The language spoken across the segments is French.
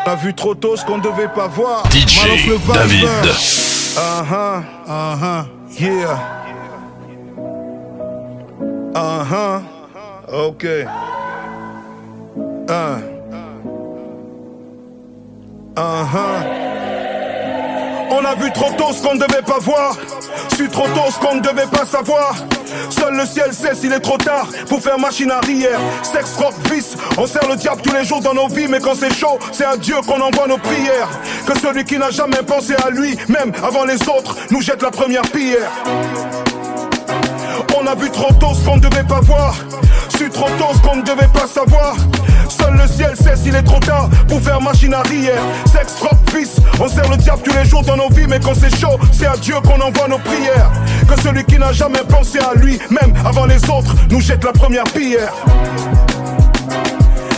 On a vu trop tôt ce qu'on devait pas voir. DJ David. Yeah. Ok. On a vu trop tôt ce qu'on ne devait pas voir. Su trop tôt ce qu'on ne devait pas savoir. Seul le ciel sait s'il est trop tard pour faire machine arrière. Sexe, rock, vice, on sert le diable tous les jours dans nos vies. Mais quand c'est chaud, c'est à Dieu qu'on envoie nos prières. Que celui qui n'a jamais pensé à lui, même avant les autres, nous jette la première pierre. On a vu trop tôt ce qu'on ne devait pas voir. Su trop tôt ce qu'on ne devait pas savoir. Seul le ciel sait s'il est trop tard pour faire machine arrière. Sexe, rock, vice, on sert le diable tous les jours dans nos vies. Mais quand c'est chaud, c'est à Dieu qu'on envoie nos prières. Que celui qui n'a jamais pensé à lui, même avant les autres, nous jette la première pierre.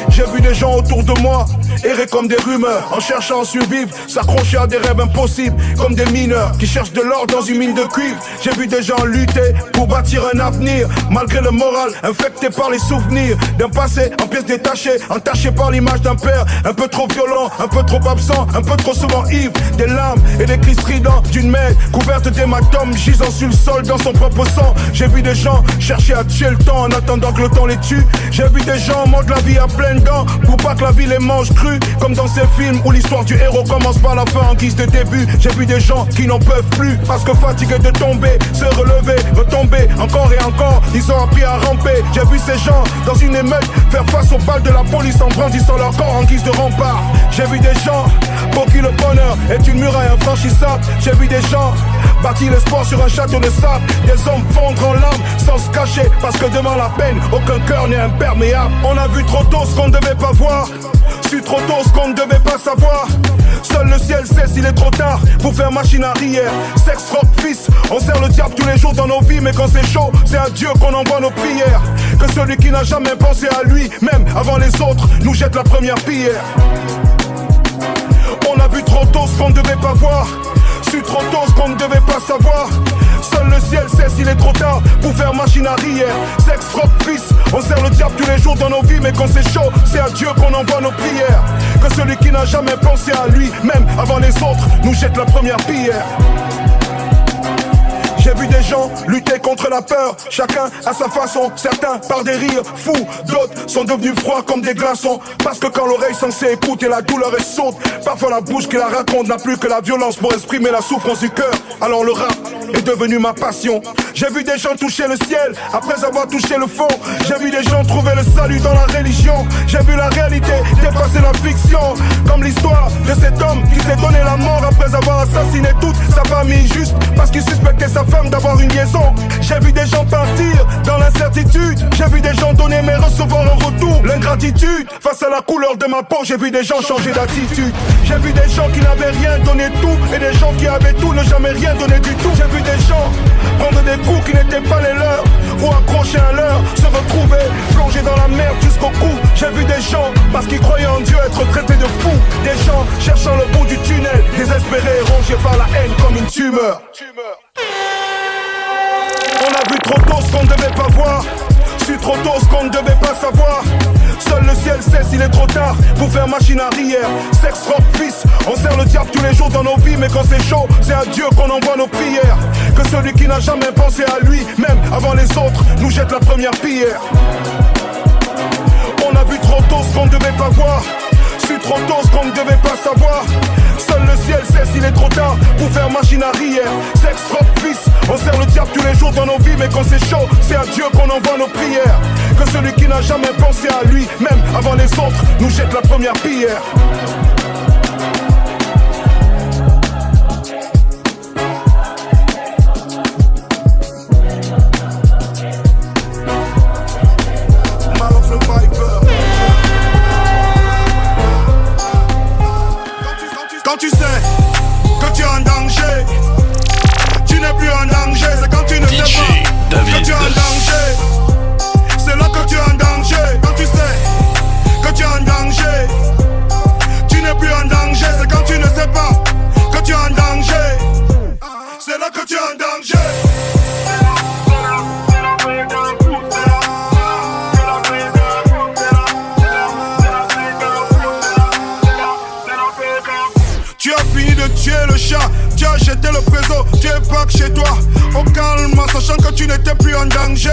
J'ai vu des gens autour de moi errer comme des rumeurs, en cherchant à survivre, s'accrocher à des rêves impossibles, comme des mineurs qui cherchent de l'or dans une mine de cuivre. J'ai vu des gens lutter pour bâtir un avenir, malgré le moral infecté par les souvenirs d'un passé en pièces détachées, entaché par l'image d'un père un peu trop violent, un peu trop absent, un peu trop souvent ivre. Des larmes et des cris stridents d'une mère couverte d'hématomes, gisant sur le sol dans son propre sang. J'ai vu des gens chercher à tuer le temps en attendant que le temps les tue. J'ai vu des gens mordre la vie à pleines dents pour pas que la vie les mange crus, comme dans ces films où l'histoire du héros commence par la fin en guise de début. J'ai vu des gens qui n'en peuvent plus parce que fatigués de tomber, se relever, retomber encore et encore, ils ont appris à ramper. J'ai vu ces gens dans une émeute faire face aux balles de la police en brandissant leur corps en guise de rempart. J'ai vu des gens pour qui le bonheur est une muraille infranchissable. J'ai vu des gens bâtir l'espoir sur un château de sable. Des hommes fondre en larmes sans se cacher parce que devant la peine, aucun cœur n'est imperméable. On a vu trop tôt ce qu'on ne devait pas voir. Su trop tôt ce qu'on ne devait pas savoir. Seul le ciel sait s'il est trop tard pour faire machine arrière. Sexe, rock, fils, on sert le diable tous les jours dans nos vies. Mais quand c'est chaud, c'est à Dieu qu'on envoie nos prières. Que celui qui n'a jamais pensé à lui, même avant les autres, nous jette la première pierre. On a vu trop tôt ce qu'on ne devait pas voir. Su trop tôt ce qu'on ne devait pas savoir. Seul le ciel sait s'il est trop tard pour faire machine arrière. Sexe, rock, fils, on sert le diable tous les jours dans nos vies. Mais quand c'est chaud, c'est à Dieu qu'on envoie nos prières. Que celui qui n'a jamais pensé à lui, même avant les autres, nous jette la première pierre. J'ai vu des gens lutter contre la peur, chacun à sa façon, certains par des rires fous, d'autres sont devenus froids comme des glaçons. Parce que quand l'oreille censée écouter la douleur est sourde, parfois la bouche qui la raconte n'a plus que la violence pour exprimer la souffrance du cœur. Alors le rap est devenu ma passion. J'ai vu des gens toucher le ciel après avoir touché le fond. J'ai vu des gens trouver le salut dans la religion. J'ai vu la réalité dépasser la fiction, comme l'histoire de cet homme qui s'est donné la mort après avoir assassiné toute sa famille juste parce qu'il suspectait sa femme d'avoir une liaison. J'ai vu des gens partir dans l'incertitude. J'ai vu des gens donner mais recevoir en retour l'ingratitude. Face à la couleur de ma peau, j'ai vu des gens changer d'attitude. J'ai vu des gens qui n'avaient rien donné tout et des gens qui avaient tout ne jamais rien donné du tout. J'ai vu des gens prendre des coups qui n'étaient pas les leurs ou accrocher un leurre, se retrouver plongés dans la merde jusqu'au cou. J'ai vu des gens parce qu'ils croyaient en Dieu être traités de fous. Des gens cherchant le bout du tunnel, désespérés, rongés par la haine comme une tumeur. On a vu trop tôt ce qu'on ne devait pas voir. Su trop tôt ce qu'on ne devait pas savoir. Seul le ciel sait s'il est trop tard pour faire machine arrière. Sexe, rock, fils, on sert le diable tous les jours dans nos vies. Mais quand c'est chaud, c'est à Dieu qu'on envoie nos prières. Que celui qui n'a jamais pensé à lui, même avant les autres, nous jette la première pierre. On a vu trop tôt ce qu'on ne devait pas voir. Su trop tôt ce qu'on ne devait pas savoir. Seul le ciel sait s'il est trop tard pour faire machine arrière. Sexe, rock, fils, on sert le diable tous les jours dans nos vies. Mais quand c'est chaud, c'est à Dieu qu'on envoie nos prières. Que celui qui n'a jamais pensé à lui, même avant les autres, nous jette la première pierre. Quand tu sais que tu es en danger, tu n'es plus en danger. C'est quand tu ne sais pas que tu es en danger. C'est là que tu es en danger. Quand tu sais que tu es en danger, tu n'es tué le chat, tu as jeté le préso, tu es pas chez toi. Au calme, sachant que tu n'étais plus en danger.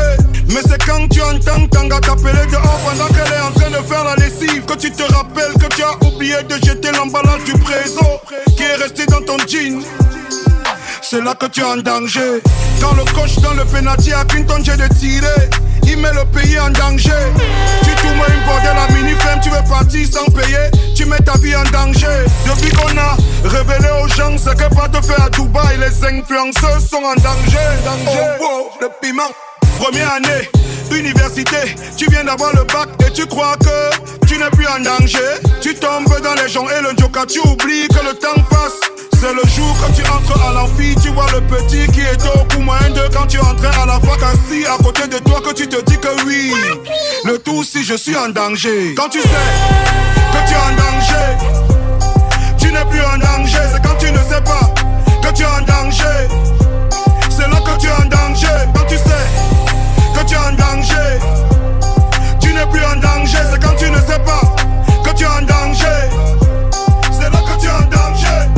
Mais c'est quand tu entends Tanga t'appeler dehors pendant qu'elle est en train de faire la lessive que tu te rappelles que tu as oublié de jeter l'emballage du préso qui est resté dans ton jean. C'est là que tu es en danger. Quand le coach dans le penalty à Clinton j'ai de tirer, il met le pays en danger. Tu tournes une bordel à mini-femme, tu veux partir sans payer, tu mets ta vie en danger. Depuis qu'on a révélé aux gens ce que pas te faire à Dubaï, les influenceurs sont en danger. Oh, wow, le piment. Première année, université, tu viens d'avoir le bac et tu crois que tu n'es plus en danger. Tu tombes dans les gens et le joker, tu oublies que le temps passe. C'est le jour quand tu entres à l'amphi, tu vois le petit qui est au coup moins de quand tu entrais à la fac assis à côté de toi que tu te dis que oui. Le tout si je suis en danger. Quand tu sais que tu es en danger, tu n'es plus en danger. C'est quand tu ne sais pas que tu es en danger. C'est là que tu es en danger. Quand tu sais que tu es en danger, tu n'es plus en danger. C'est quand tu ne sais pas que tu es en danger. C'est là que tu es en danger.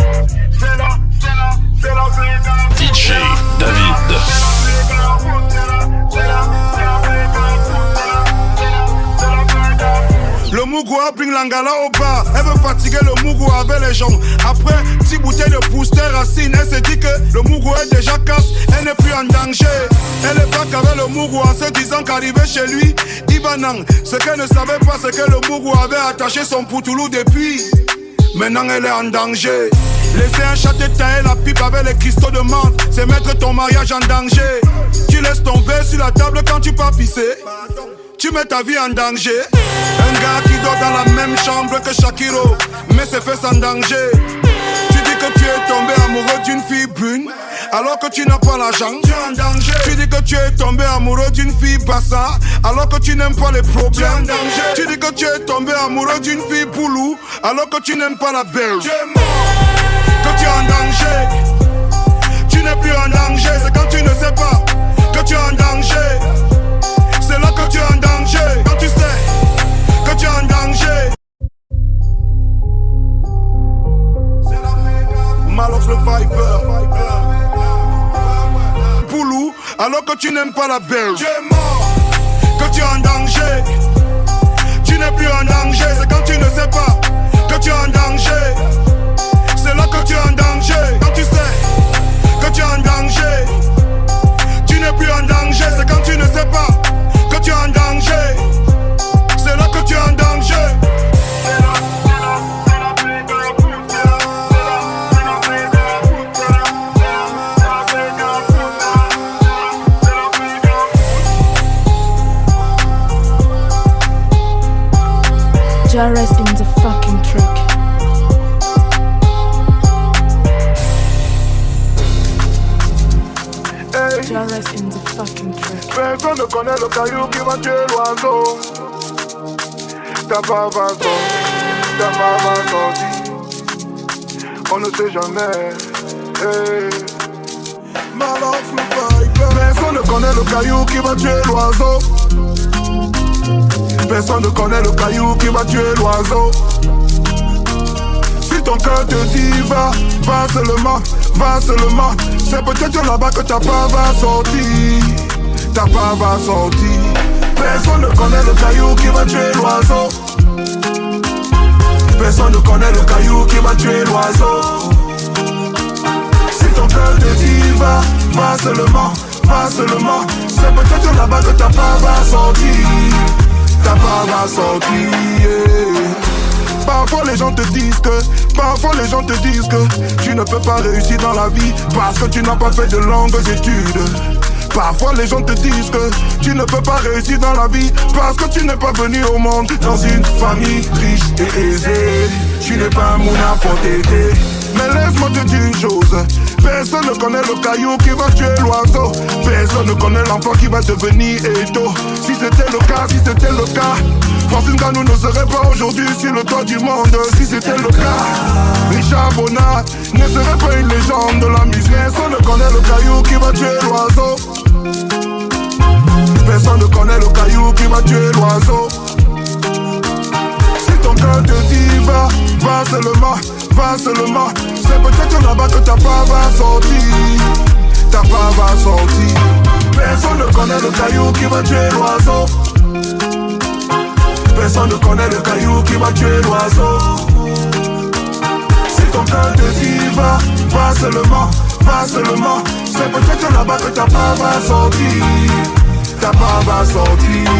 DJ David. Le Mougoua bring l'angala au bar. Elle veut fatiguer le Mougoua avec les gens. Après, petite bouteille de booster racine. Elle se dit que le Mougoua est déjà casse. Elle n'est plus en danger. Elle est back avec le Mougoua en se disant qu'arrivé chez lui, Ibanang. Ce qu'elle ne savait pas, c'est que le Mougoua avait attaché son poutoulou depuis. Maintenant elle est en danger. Laisser un chat te tailler la pipe avec les cristaux de menthe, c'est mettre ton mariage en danger. Tu laisses ton verre sur la table quand tu pars pisser, tu mets ta vie en danger. Un gars qui dort dans la même chambre que Shakiro, mais ses fesses en danger. Tu dis que tu es tombé amoureux d'une fille brune, alors que tu n'as pas l'argent, tu es en danger. Tu dis que tu es tombé amoureux d'une fille bassa, alors que tu n'aimes pas les problèmes. Tu dis que tu es tombé amoureux d'une fille poulou, alors que tu n'aimes pas la belle. Tu es mort. Que tu es en danger, tu n'es plus en danger. C'est quand tu ne sais pas que tu es en danger. C'est là que tu es en danger. Quand tu sais que tu es en danger. Malox le Viper, Poulou, alors que tu n'aimes pas la belle. Tu es mort. Que tu es en danger, tu n'es plus en danger. C'est quand tu ne sais pas que tu es en danger. C'est là que tu es en danger. Quand tu sais que tu es en danger, tu n'es plus en danger. C'est quand tu ne sais pas que tu es en danger. C'est là que tu es en danger. Jah rest in the fucking truck. Jah rest in the fucking truck. Personne ne connaît le caillou qui va tuer l'oiseau. Ta baba sorti. On ne sait jamais. Hey. Malox le Viper. Personne ne connaît le caillou qui va tuer l'oiseau. Personne ne connaît le caillou qui va tuer l'oiseau. Si ton cœur te dit va, va seulement, va seulement. C'est peut-être là-bas que ta part va sortir. Ta part va sortir. Personne ne connaît le caillou qui va tuer l'oiseau. Personne ne connaît le caillou qui va tuer l'oiseau. Si ton cœur te dit va, va seulement, va seulement. C'est peut-être là-bas que ta part va sortir. Ta part va sortir, yeah. Parfois les gens te disent que tu ne peux pas réussir dans la vie parce que tu n'as pas fait de longues études. Parfois les gens te disent que tu ne peux pas réussir dans la vie parce que tu n'es pas venu au monde dans une famille riche et aisée. Tu n'es pas un mouna pour t'aider. Mais laisse-moi te dire une chose, personne ne connaît le caillou qui va tuer l'oiseau. Personne ne connaît l'enfant qui va devenir étau. Si c'était le cas, Francine Ganou ne serait pas aujourd'hui sur le toit du monde. Si c'était le cas, Richard Bonnat ne serait pas une légende de la musique. Personne ne connaît le caillou qui va tuer l'oiseau. Personne ne connaît le caillou qui va tuer l'oiseau. Si ton cœur te dit va, va seulement, va seulement. C'est peut-être là-bas que ta part va sortir. Ta part va sortir. Personne ne connaît le caillou qui va tuer l'oiseau. Personne ne connaît le caillou qui va tuer l'oiseau. Si ton cœur te dit va seulement, va seulement. C'est peut-être là-bas que ta part va sortir. Ta part va sortir.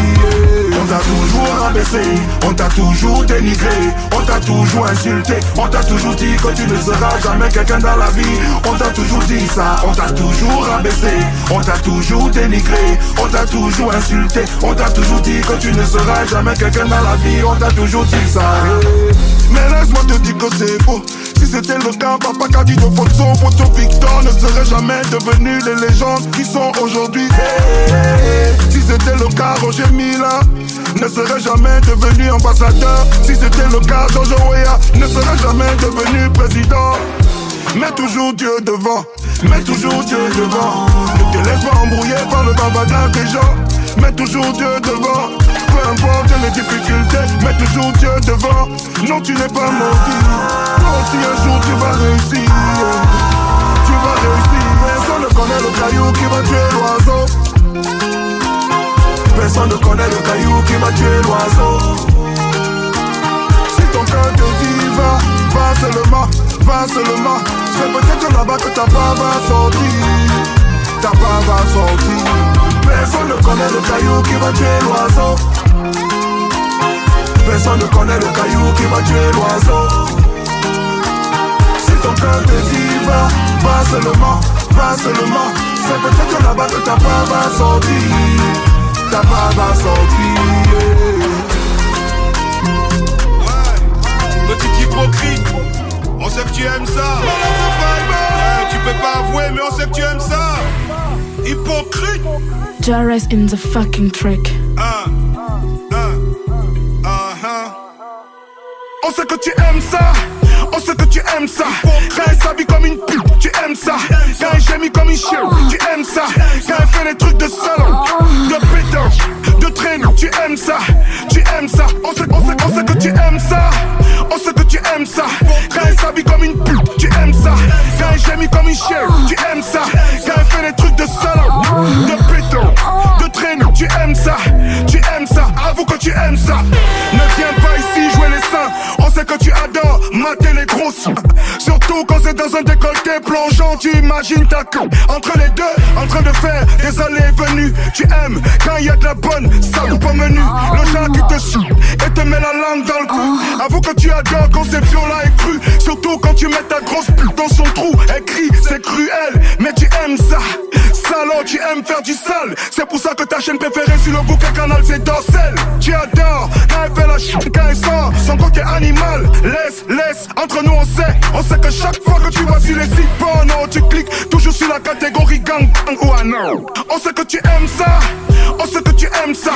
On t'a toujours rabaissé, on t'a toujours dénigré, on t'a toujours insulté, on t'a toujours dit que tu ne seras jamais quelqu'un dans la vie. On t'a toujours dit ça, on t'a toujours rabaissé, on t'a toujours dénigré, on t'a toujours insulté, on t'a toujours dit que tu ne seras jamais quelqu'un dans la vie. On t'a toujours dit ça. Mais laisse-moi te dire que c'est faux. Si c'était le cas, Papa Kadi de Photo Victor ne serait jamais devenu les légendes qui sont aujourd'hui. Si c'était le cas, Roger Mila ne serait jamais devenu ambassadeur. Si c'était le cas, George Weah ne serait jamais devenu président. Mets toujours Dieu devant, mets toujours Dieu devant. Ne te laisse pas embrouiller par le bavardage des gens. Mets toujours Dieu devant. Peu importe les difficultés, mets toujours Dieu devant. Non, tu n'es pas maudit. Toi aussi un jour tu vas réussir. Tu vas réussir. Personne ne connaît le caillou qui va tuer l'oiseau. Personne ne connaît le caillou qui va tuer l'oiseau. Si ton cœur te dit va seulement, va seulement. C'est peut-être là-bas que ta part va sortir. Ta part va sortir. Personne ne connaît le caillou qui va tuer l'oiseau. Personne ne connaît le caillou qui va tuer l'oiseau. Si ton cœur te dit va seulement, va seulement. C'est peut-être là-bas que ta part va sortir. Ta part va sortir. Ouais, petit hypocrite, on sait que tu aimes ça. Ouais, tu peux pas avouer, mais on sait que tu aimes ça. Hypocrite. Jarres in the fucking track. On sait que tu aimes ça. On sait que tu aimes ça. Quand elle s'habille comme une pute, tu aimes ça. Quand elle gémit comme une chienne, tu aimes ça. Quand elle fait des trucs de salon, de pétanque, de traîneau, tu aimes ça. Tu aimes ça. On sait que tu aimes ça. On sait que tu aimes ça. Quand elle s'habille comme une pute, tu aimes ça. Quand elle gémit comme une chienne, tu aimes ça. Quand elle fait des trucs de salon, de pétanque, de traîneau, tu aimes ça. Tu aimes ça. Avoue que tu aimes ça. Ne viens pas ici jouer les seins. On sait que tu adores mater les grosses. Surtout quand c'est dans un décolleté plongeant. Tu imagines ta queue entre les deux, en train de faire des allées et venues. Tu aimes quand il y a de la bonne sale pas menu. Le genre qui te suit et te met la langue dans le cou. Avoue que tu adores quand c'est violent et cru. Surtout quand tu mets ta grosse pute dans son trou. Elle crie, c'est cruel, mais tu aimes ça. Salaud, tu aimes faire du sale. C'est pour ça que ta chaîne préférée sur le bouquet canal c'est Dorsel. Tu adores quand elle fait la chute, quand elle sort son côté animal. Laisse, entre nous on sait que chaque fois que tu vas sur les sites porno, tu cliques toujours sur la catégorie gang ou non. On sait que tu aimes ça. On sait que tu aimes ça.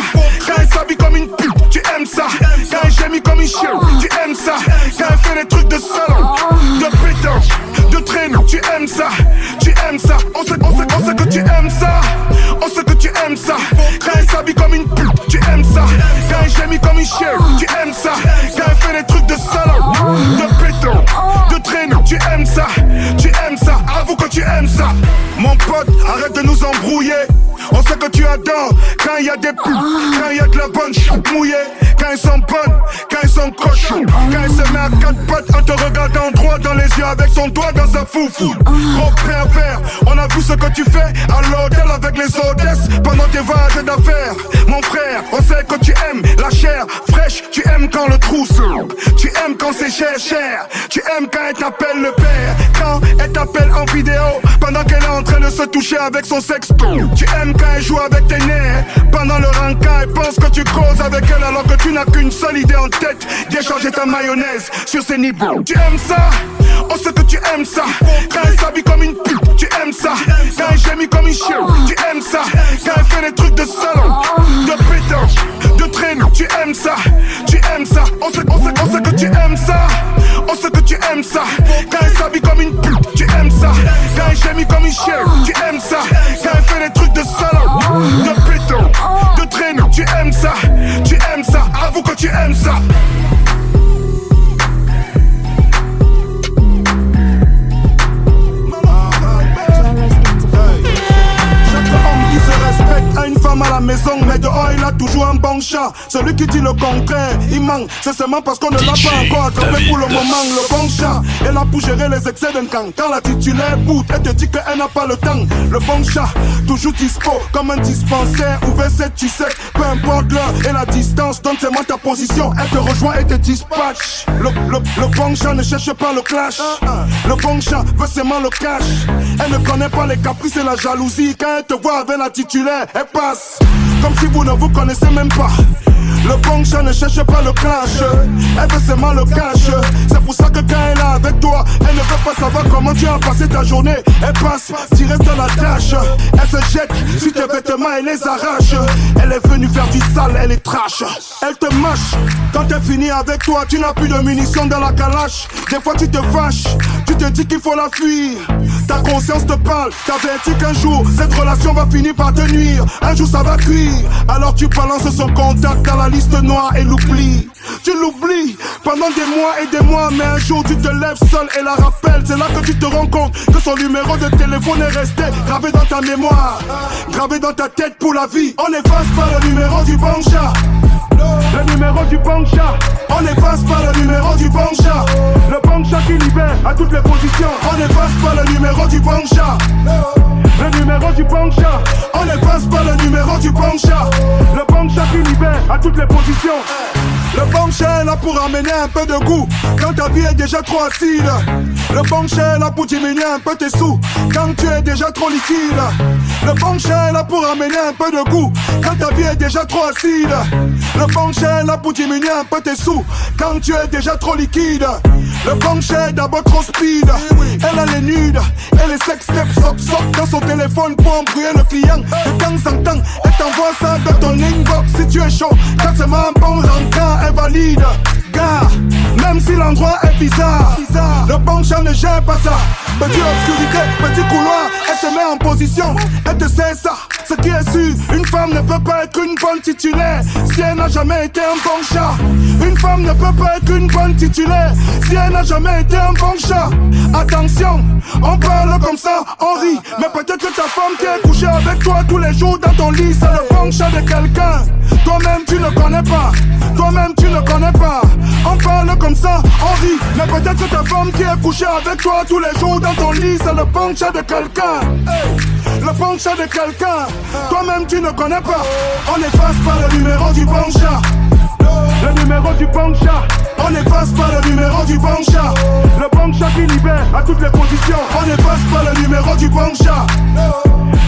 Quand elle s'habille comme une pute, tu aimes ça. Quand elle gémit comme une chienne, tu aimes ça. Quand elle fait des trucs de salon, de pétanque, de traîneau, tu aimes ça. Tu aimes ça. On sait que tu aimes ça. On sait que tu aimes ça. Quand elle s'habille comme une pute, tu aimes ça. Quand elle gémit comme une chienne, tu aimes ça. Quand elle fait des trucs de salon, de pétanque, de traîneau, tu aimes ça. Tu aimes ça. Avoue que tu aimes ça. Mon pote, arrête de nous embrouiller. On sait que tu adores quand il y a des putes, quand il y a de la bonne chute mouillée, quand elles sont bonnes, quand elles sont cochons, quand elle se met à quatre pattes en te regardant droit dans les yeux avec son doigt dans sa foufou. Trop prêt à faire, on a vu ce que tu fais à l'hôtel avec les hôtesses pendant tes voyages d'affaires. Mon frère, on sait que tu aimes la chair fraîche, tu aimes quand le trou s'ouvre, tu aimes quand c'est cher, tu aimes quand elle t'appelle le père, quand elle t'appelle en vidéo pendant qu'elle est en train de se toucher avec son sexto. Tu aimes quand elle joue avec tes nerfs pendant le rencard, elle pense que tu causes avec elle alors que tu n'as qu'une seule idée en tête, d'échanger ta mayonnaise sur ses niveaux. Tu aimes ça, on sait que tu aimes ça. Quand elle s'habille comme une pute, tu aimes ça. Quand elle gémit comme une chienne, tu aimes ça. Quand elle fait des trucs de salon, de pétanque, de traîneau, tu aimes ça. Tu aimes ça, on sait que tu aimes ça. On sait que tu aimes ça. Quand elle s'habille comme une pute, tu aimes ça. Quand elle gémit comme une chienne, tu aimes ça. Quand elle fait des trucs de salon, de pétanque, de traîneau, tu aimes ça. Tu aimes ça, avoue que tu aimes ça. chat. Celui qui dit le contraire, il manque. C'est seulement parce qu'on ne l'a pas encore attrapé pour le moment. Le bon chat est là pour gérer les excès d'un camp. Quand la titulaire bout, elle te dit qu'elle n'a pas le temps. Le bon chat, toujours dispo, comme un dispensaire. Ouvert 7, tu sais, peu importe l'heure et la distance. Donne seulement ta position, elle te rejoint et te dispatch. Le bon chat ne cherche pas le clash. Le bon chat veut seulement le cash. Elle ne connaît pas les caprices et la jalousie. Quand elle te voit avec la titulaire, elle passe comme si vous ne vous connaissez même pas. Le bon chat ne cherche pas le clash. Elle veut seulement le cash. C'est pour ça que quand elle est avec toi, elle ne veut pas savoir comment tu as passé ta journée. Elle passe direct dans la tâche. Elle se jette sur tes vêtements et les arrache. Elle est venue faire du sale, elle est trash. Elle te mâche. Quand elle finit avec toi, tu n'as plus de munitions dans la calache. Des fois tu te fâches, tu te dis qu'il faut la fuir. Ta conscience te parle, t'avertis qu'un jour cette relation va finir par te nuire. Un jour ça va cuire. Alors tu balances son contact dans la liste noire et l'oublies. Tu l'oublies pendant des mois et des mois. Mais un jour tu te lèves seul et la rappelles. C'est là que tu te rends compte que son numéro de téléphone est resté gravé dans ta mémoire, gravé dans ta tête pour la vie. On n'efface pas le numéro du bon chat. Le numéro du bon chat. On n'efface pas le numéro du bon chat. Le bon chat qui libère à toutes les positions. On n'efface pas le numéro du bon chat. Le numéro du bon chat. On n'efface pas le numéro du bon chat. Le bon chat qui libère à toutes les positions. Le bon chat est là pour amener un peu de goût quand ta vie est déjà trop acide. Le bon chat est là pour diminuer un peu tes sous quand tu es déjà trop liquide. Le bon chat est là pour amener un peu de goût quand ta vie est déjà trop acide. Le bon chat est là pour diminuer un peu tes sous quand tu es déjà trop liquide. Le bon chat est d'abord trop speed. Elle a les nudes et les sex steps soc dans son téléphone pour embrouiller le client. De temps en temps, elle t'envoie ça dans ton inbox si tu es chaud. Quand c'est un bon rentrant, elle valide. Gars, même si l'endroit est bizarre, le bon chat ne gère pas ça. Petite obscurité, petit couloir, elle se met en position. Elle te sait ça, ce qui est sûr. Une femme ne peut pas être une bonne titulaire si elle n'a jamais été un bon chat. Une femme ne peut pas être une bonne titulaire si elle n'a jamais été un bon chat. Attention, on parle comme ça, on rit. Mais peut-être que ta femme qui est couchée avec toi tous les jours dans ton lit, c'est le bon chat de quelqu'un. Toi-même tu ne connais pas, toi-même tu ne connais pas. On parle comme ça, on rit. Mais peut-être que ta femme qui est couchée avec toi tous les jours dans ton lit, c'est le bon chat de quelqu'un. Le bon chat de quelqu'un. Toi-même tu ne connais pas. On n'efface pas le numéro du bon chat. Le numéro du bon chat. On n'efface pas le numéro du bon chat. Le bon chat qui libère à toutes les positions. On n'efface pas le numéro du bon chat.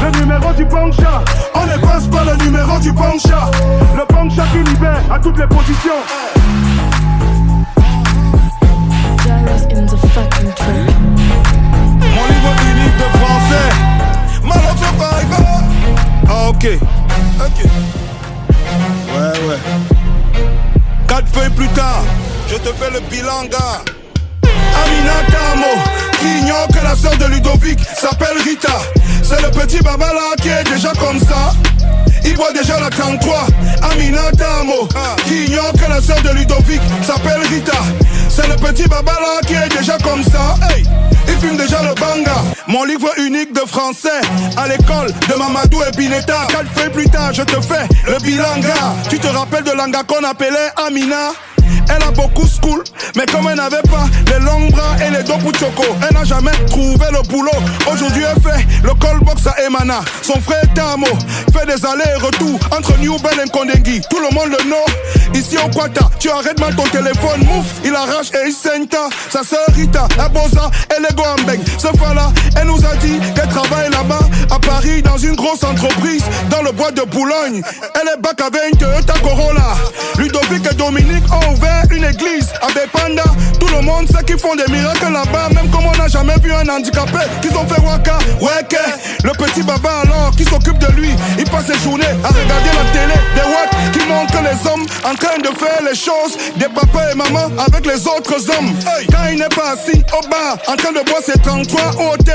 Le numéro du bon chat. On n'efface pas le numéro du bon chat. Le bon chat qui libère à toutes les positions. Jairus in the fucking track. Mon livre unique de français. Malotro Fiber. Ah ok. Ouais. 4 feuilles plus tard, je te fais le bilan, gars. Amina Tamo, qui ignore que la sœur de Ludovic s'appelle Rita. C'est le petit baba là qui est déjà comme ça. Il voit déjà la 33. Amina Tamo, qui ignore que la sœur de Ludovic s'appelle Rita. C'est le petit baba là qui est déjà comme ça. Hey, il fume déjà le banga. Mon livre unique de français à l'école de Mamadou et Bineta. 4 feuilles plus tard, je te fais le bilanga. Tu te rappelles de l'anga qu'on appelait Amina? Elle a beaucoup school, mais comme elle n'avait pas les longs bras et les dos pour choco, elle n'a jamais trouvé le boulot. Aujourd'hui elle fait le callbox à Emana. Son frère Tamo fait des allers-retours entre New Bell et Kondengui. Tout le monde le know. Ici au Quata, tu arrêtes mal ton téléphone, mouf, il arrache et il saigne. Sa sœur Rita, Abosa et Lego Ambeng. Ce fois-là, elle nous a dit qu'elle travaille là-bas à Paris dans une grosse entreprise dans le bois de Boulogne. Elle est back avec une Toyota Corolla. Ludovic et Dominique ont ouvert une église à Bepanda. Tout le monde sait qu'ils font des miracles là-bas. Même comme on n'a jamais vu un handicapé qu'ils ont fait waka, weke. Le petit baba alors qui s'occupe de lui, il passe ses journées à regarder la télé. Des watts qui montrent les hommes en train de faire les choses des papas et mamans avec les autres hommes. Hey. Quand il n'est pas assis au bar en train de boire ses 33 au thé,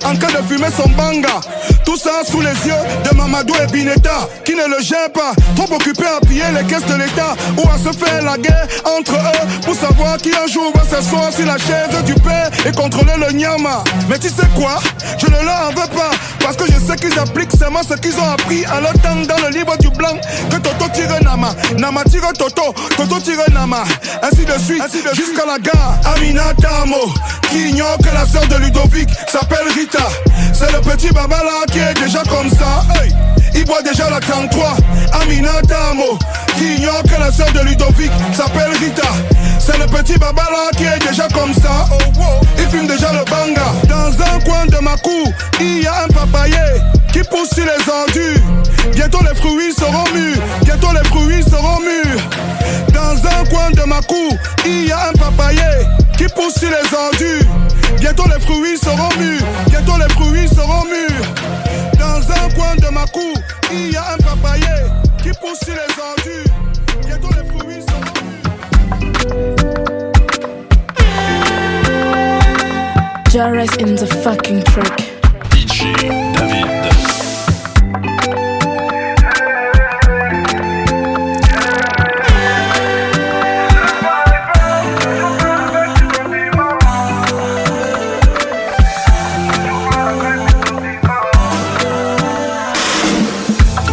en train de fumer son banga. Tout ça sous les yeux de Mamadou et Bineta qui ne le gênent pas, trop occupés à piller les caisses de l'État ou à se faire la guerre entre eux pour savoir qui un jour va s'asseoir sur la chaise du père et contrôler le nyama. Mais tu sais quoi, je ne leur en veux pas, parce que je sais qu'ils appliquent seulement ce qu'ils ont appris à leur temps dans le livre du blanc. Que Toto tire Nama, Nama tire Toto, Toto tire Nama, ainsi de suite, jusqu'à la gare. Aminata Amo, qui ignore que la sœur de Ludovic s'appelle Rita. C'est le petit baba là qui est déjà comme ça, hey. Il boit déjà la 33. Aminata Amo, qui ignore que la sœur de Ludovic s'appelle Rita. C'est le petit baba là qui est déjà comme ça, il fume déjà le banga. Dans un coin de ma cour, il y a un papayer qui pousse sur les ordures. Bientôt les fruits seront mûrs, bientôt les fruits seront mûrs. Dans un coin de ma cour, il y a un papayer qui pousse sur les ordures. Bientôt les fruits seront mûrs, bientôt les fruits seront mûrs. Dans un coin de ma cour, il y a un papayer qui pousse sur les ordures. Bientôt les fruits seront mûrs. Jairus in the fucking track. DJ David.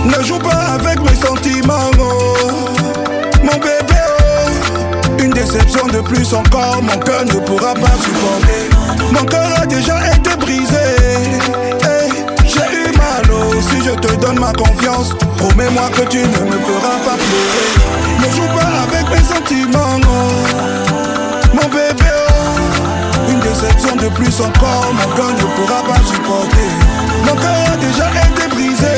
Ne joue pas avec mes sentiments, oh. Mon bébé, oh. Une déception de plus encore, mon cœur ne pourra pas supporter. Mon cœur a déjà été brisé, hey, j'ai eu mal, oh. Si je te donne ma confiance, promets-moi que tu ne me feras pas pleurer. Ne joue pas avec mes sentiments, oh. Mon bébé, oh. Une déception de plus encore, mon cœur ne pourra pas supporter. Mon cœur a déjà été brisé,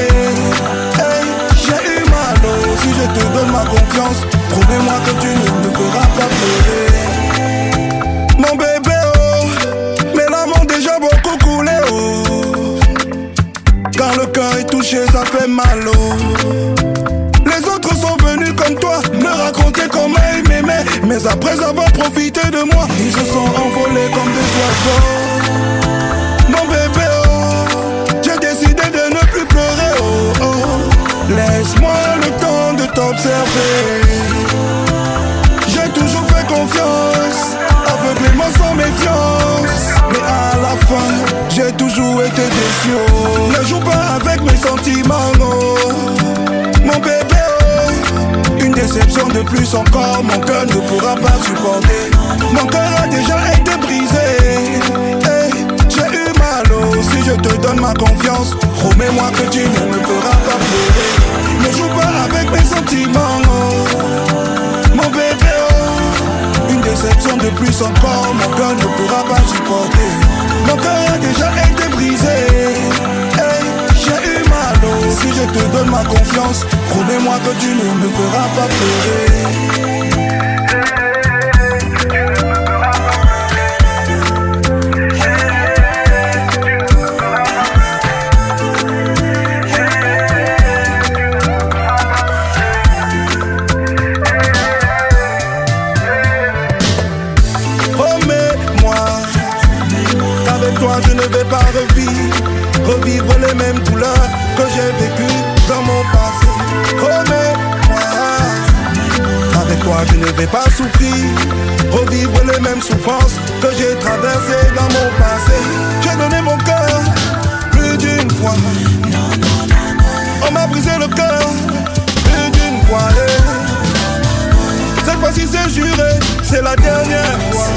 hey, j'ai eu mal, oh. Si je te donne ma confiance, promets-moi que tu ne me feras pas pleurer. Mon bébé, oh, mes larmes ont déjà beaucoup coulé, oh. Quand le cœur est touché, ça fait mal, oh. Les autres sont venus comme toi, me raconter comment ils m'aimaient. Mais après avoir profité de moi, ils se sont envolés comme des oiseaux. Mon bébé, oh, j'ai décidé de ne plus pleurer, oh, oh. Laisse-moi le temps de t'observer. J'ai toujours fait confiance, aveuglément sans méfiance. Mais à la fin, j'ai toujours été déçu, oh. Ne joue pas avec mes sentiments, oh. Mon bébé, oh. Une déception de plus encore, mon cœur ne pourra pas supporter. Mon cœur a déjà été brisé, hey, j'ai eu mal, oh. Si je te donne ma confiance, promets-moi que tu ne me feras pas pleurer. Ne joue pas avec mes sentiments, oh. Mon bébé, oh. Une déception de plus encore, mon cœur ne pourra pas supporter. Mon cœur a déjà été brisé, hey, j'ai eu mal, oh. Si je te donne ma confiance, promets-moi que tu ne me feras pas pleurer. Je ne vais pas revivre les mêmes douleurs que j'ai vécues dans mon passé. Promets-moi, avec toi je ne vais pas souffrir, revivre les mêmes souffrances que j'ai traversées dans mon passé. J'ai donné mon cœur plus d'une fois, on m'a brisé le cœur plus d'une fois, cette fois-ci c'est juré, c'est la dernière fois.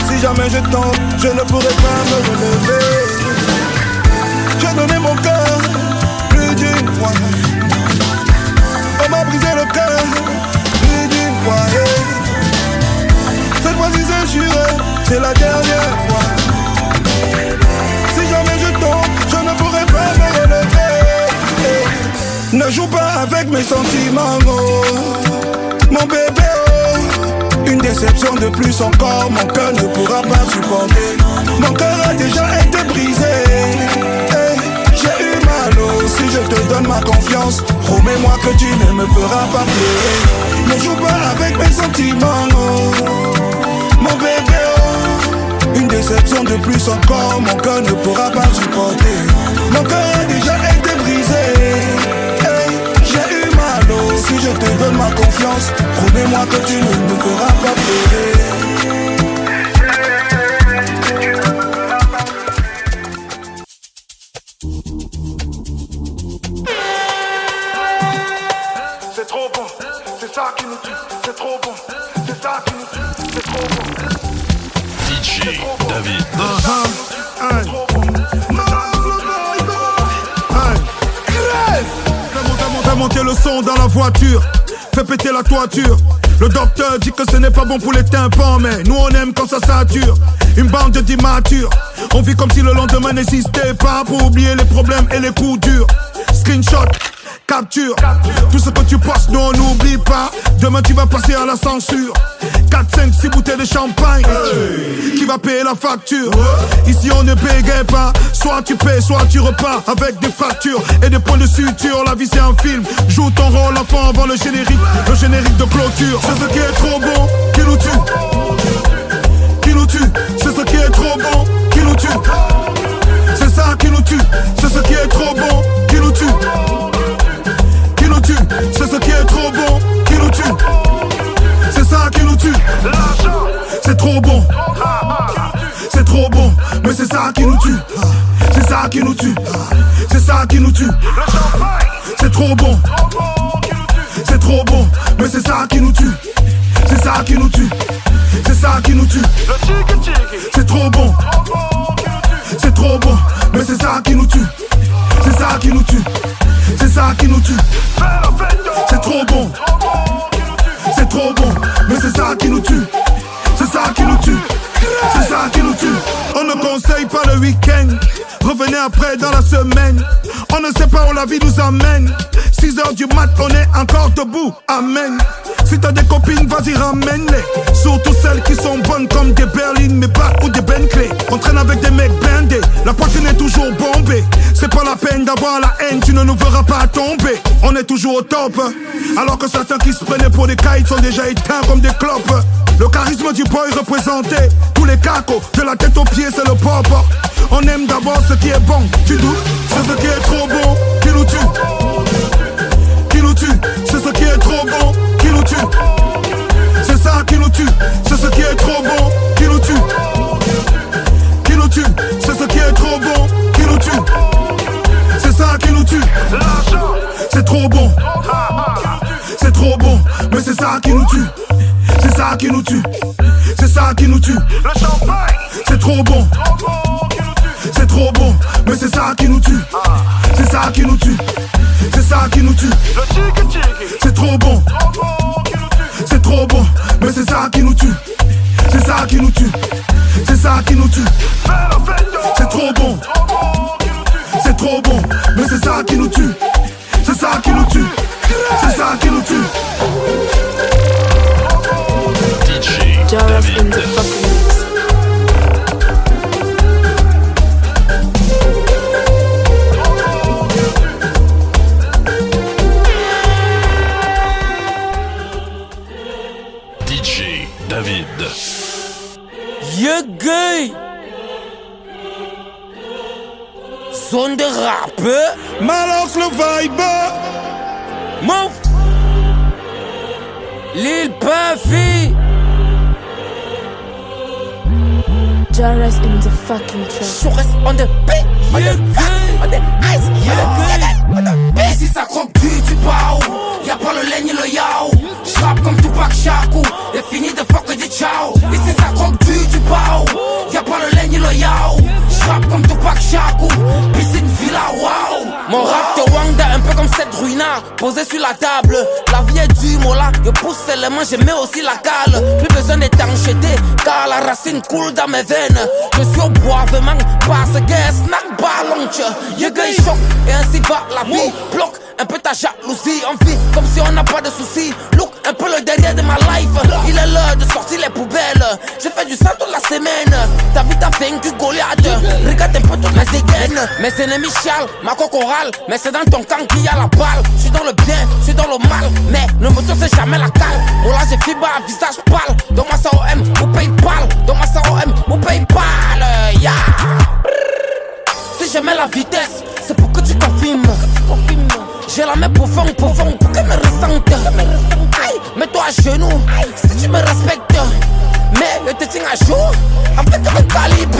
Si jamais je tombe, je ne pourrai pas me relever. J'ai donné mon cœur plus d'une fois, on m'a brisé le cœur plus d'une fois, cette fois-ci c'est juré, c'est la dernière fois. Si jamais je tombe, je ne pourrai pas me relever. Ne joue pas avec mes sentiments, oh. Mon bébé, oh. Une déception de plus encore, mon cœur ne pourra pas supporter. Mon cœur a déjà été brisé, hey, j'ai eu mal, oh. Si je te donne ma confiance, promets-moi que tu ne me feras pas pleurer. Ne joue pas avec mes sentiments, oh. Mon bébé, oh. Une déception de plus encore, mon cœur ne pourra pas supporter. Mon cœur a déjà été brisé, hey, j'ai eu mal, oh. Si je te donne ma confiance, promets-moi que tu ne me feras pas pleurer. c'est ça qui nous tue, c'est trop bon. DJ David. Fais monter le son dans la voiture, fais péter la toiture. Le docteur dit que ce n'est pas bon pour les tympans, mais nous on aime quand ça sature. Une bande d'immatures, on vit comme si le lendemain n'existait pas, pour oublier les problèmes et les coups durs. Screenshot, capture, tout ce que tu postes, nous on n'oublie pas. Demain tu vas passer à la censure. 4, 5, 6 bouteilles de champagne, qui va payer la facture? Ici on ne bégaye pas, soit tu payes, soit tu repars avec des fractures et des points de suture. La vie c'est un film, joue ton rôle enfant avant le générique de clôture. C'est ce qui est trop bon, qui nous tue, qui nous tue. C'est ce qui est trop bon, qui nous tue. C'est ça qui nous tue, c'est ce qui est trop bon, qui nous tue, qui nous tue. C'est ce qui est trop bon, qui nous tue. C'est ça qui nous tue. C'est trop bon, c'est trop bon, mais c'est ça qui nous tue. C'est ça qui nous tue, c'est ça qui nous tue. C'est trop bon, c'est trop bon, mais c'est ça qui nous tue. C'est ça qui nous tue, c'est ça qui nous tue. C'est trop bon, c'est trop bon, mais c'est ça qui nous tue. C'est ça qui nous tue, c'est ça qui nous tue. C'est trop bon, c'est trop bon, mais c'est ça qui nous tue. C'est ça qui nous tue, c'est ça qui nous tue. On ne conseille pas le week-end, revenez après dans la semaine. On ne sait pas où la vie nous amène. 6h du mat, on est encore debout, amen. Si t'as des copines, vas-y ramène-les. Surtout celles qui sont bonnes comme des berlines, mais pas ou des Bentley. On traîne avec des mecs blindés, la poitrine est toujours bombée. C'est pas la peine d'avoir la haine, tu ne nous verras pas tomber. On est toujours au top, alors que certains qui se prenaient pour des kites sont déjà éteints comme des clopes. Le charisme du boy représenté, tous les cacos, de la tête aux pieds c'est le pop. On aime d'abord ce qui est bon, tu doutes. C'est ce qui est trop bon, qui nous tue, qui nous tue. C'est ce qui est trop bon, qui nous tue. C'est ça qui nous tue, c'est ce qui est trop bon, qui nous tue, qui nous tue. C'est ce qui est trop bon, qui nous tue. C'est ça qui nous tue. C'est trop bon, c'est trop bon, mais c'est ça qui nous tue. C'est ça qui nous tue, c'est ça qui nous tue. C'est trop bon, c'est trop bon, mais c'est ça qui nous tue. C'est ça qui nous tue, c'est ça qui nous tue. C'est trop bon, c'est trop bon, mais c'est ça qui nous tue. C'est ça qui nous tue, c'est ça qui nous tue. C'est trop bon, c'est trop bon, mais c'est ça qui nous tue. C'est ça qui nous tue, c'est ça qui nous tue. Jaras in the fucking mix. DJ David. Yeah, gay. Zone de rap. Malox le vibe. Mouf. Lil Puffy. Jaras in the fucking track. Chores on the beat. On the on the ice. On the beat. Si ça croque du pao, y'a pas le laigne le yao. J'rappe comme Tupac Shakur, et fini de fuck et dis ciao. Et si ça croque du pao, y'a pas le laigne le yao. J'rappe comme Tupac Shakur, piscine villa wow. Mon rap te Wanda, un peu comme cette ruina, posée sur la table. La vie est dure, moi là, je pousse seulement, je mets aussi la cale. Plus besoin d'étanchéité, car la racine coule dans mes veines. Je suis au bois vraiment, parce que snack ballonche. Y'a gay choc, et ainsi va la vie. Bloque un peu ta jalousie, on vit comme si on n'a pas de soucis. Look un peu le derrière de ma life. Il est l'heure de sortir les poubelles. Je fais du sang toute la semaine. Ta vie t'a vaincu Goliath. Regarde un peu toutes mes dégaines. Mes ennemis chialent, ma coque orale. Mais c'est dans ton camp qu'il y a la balle. Je suis dans le bien, je suis dans le mal. Mais le moteur c'est jamais la cale. Oh là j'ai fibre à visage pâle. Dans ma SAOM ou Paypal. Dans ma SAOM ou Paypal. Yeah. Si je mets la vitesse, c'est pour que tu confirmes. J'ai la main profond, pour qu'elle me ressente. Aïe, mets-toi à genoux, si tu me respectes. Mais je te tiens à jour, avec le calibre.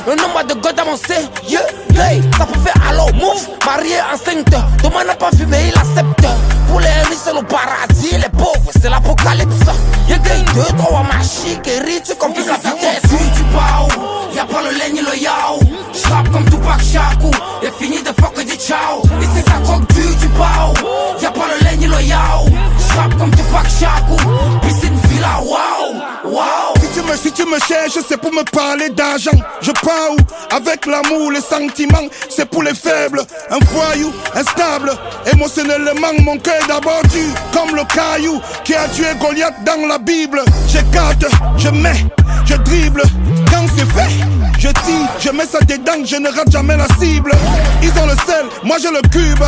Le nombre de God avancé, yeah, gay, ça peut faire allo, move. Marié enceinte, Thomas n'a pas fumé, il accepte. Pour les riches c'est le paradis, les pauvres c'est l'apocalypse. Yeah, gay, 2, 3 machines, guéri, tu compliques la vitesse. Tu pao, y'a pas le laigne, le yao. J'rappe comme Tupac Shakur, y'a fini de fuck et dit ciao. Ici ça croque du pao, y'a pas le laigne, le yao. J'rappe comme Tupac Shakur, piscine villa, wow, wow. Si tu me cherches, c'est pour me parler d'argent. Je pars où? Avec l'amour, les sentiments, c'est pour les faibles. Un voyou, instable, émotionnellement, mon cœur d'abord dur. Comme le caillou qui a tué Goliath dans la Bible. J'écarte, je mets, je dribble. Quand c'est fait, je tire, je mets ça dedans, je ne rate jamais la cible. Ils ont le sel, moi j'ai le cube.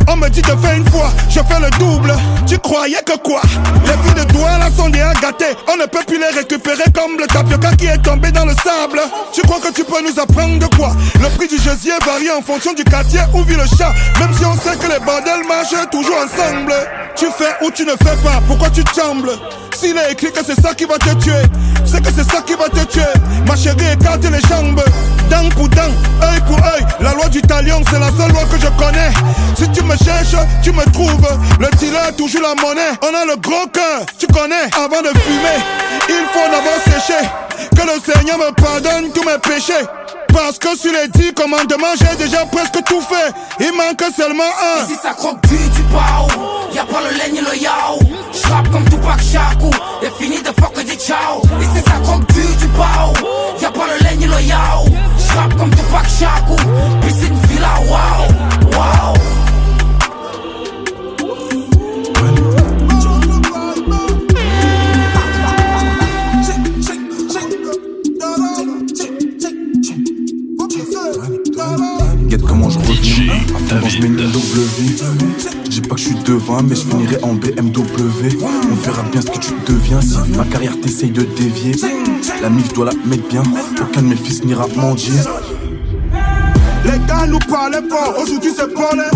On me dit de faire une fois, je fais le double. Tu croyais que quoi? Les filles de Douala sont déjà gâtées. On ne peut plus les récupérer comme le tapioca qui est tombé dans le sable. Tu crois que tu peux nous apprendre de quoi? Le prix du gésier varie en fonction du quartier où vit le chat. Même si on sait que les bordels marchent toujours ensemble. Tu fais ou tu ne fais pas, pourquoi tu trembles? S'il est écrit que c'est ça qui va te tuer, c'est que c'est ça qui va te tuer. Ma chérie, écarte les jambes, dent pour dent, œil pour œil. La loi du talion, c'est la seule loi que je connais. Si tu me cherches, tu me trouves. Le dealer, toujours la monnaie. On a le gros cœur, tu connais. Avant de fumer, il faut d'abord sécher. Que le Seigneur me pardonne tous mes péchés. Parce que sur les 10 commandements, j'ai déjà presque tout fait. Il manque seulement un. Ici ça croque du pao, y'a pas le laigne, le yao. J'rappe comme Tupac Shakur, y'a fini de fuck et dit ciao. Ici ça croque du pao, y'a pas le laigne, le yao. J'rappe comme Tupac Shakur, piscine villa, wow, wow. Regarde comment je reviens, à fond quand je mets une David. double vie. Dis pas que je suis devant, mais je finirai en BMW. On verra bien ce que tu deviens si ma carrière t'essaye de dévier. La mif doit la mettre bien, aucun de mes fils n'ira mendier. Les gars nous parlaient fort, aujourd'hui c'est parler.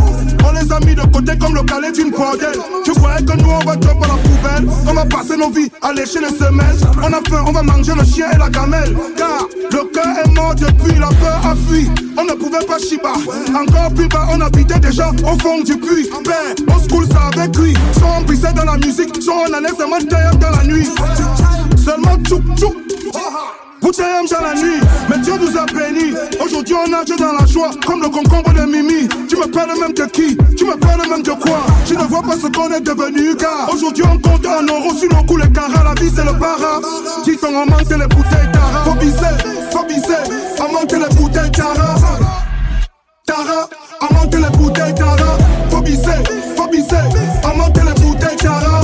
On les a mis de côté comme le calais d'une bordelle. Tu croyais que nous on va drop à la poubelle? On va passer nos vies à lécher les semelles. On a faim, on va manger le chien et la gamelle. Car le cœur est mort depuis, la peur a fui. On ne pouvait pas chiba. Encore plus bas, on habitait déjà au fond du puits. Ben, au school ça avait cuit. Soit on brissait dans la musique, soit on allait seulement taire dans la nuit. Seulement tchouk tchouk. Bouteille dans la nuit, mais Dieu nous a bénis. Aujourd'hui on nage dans la joie, comme le concombre de Mimi. Tu me parles même de qui? Tu me parles même de quoi? Tu ne vois pas ce qu'on est devenu, gars. Aujourd'hui on compte en euros sur nos coups les carats. La vie c'est le para. Dis qu'on en manque les bouteilles Tara. Faut biser, on manque les bouteilles Tara. Tara, on manque les bouteilles Tara. Faut biser, on manque les bouteilles Tara.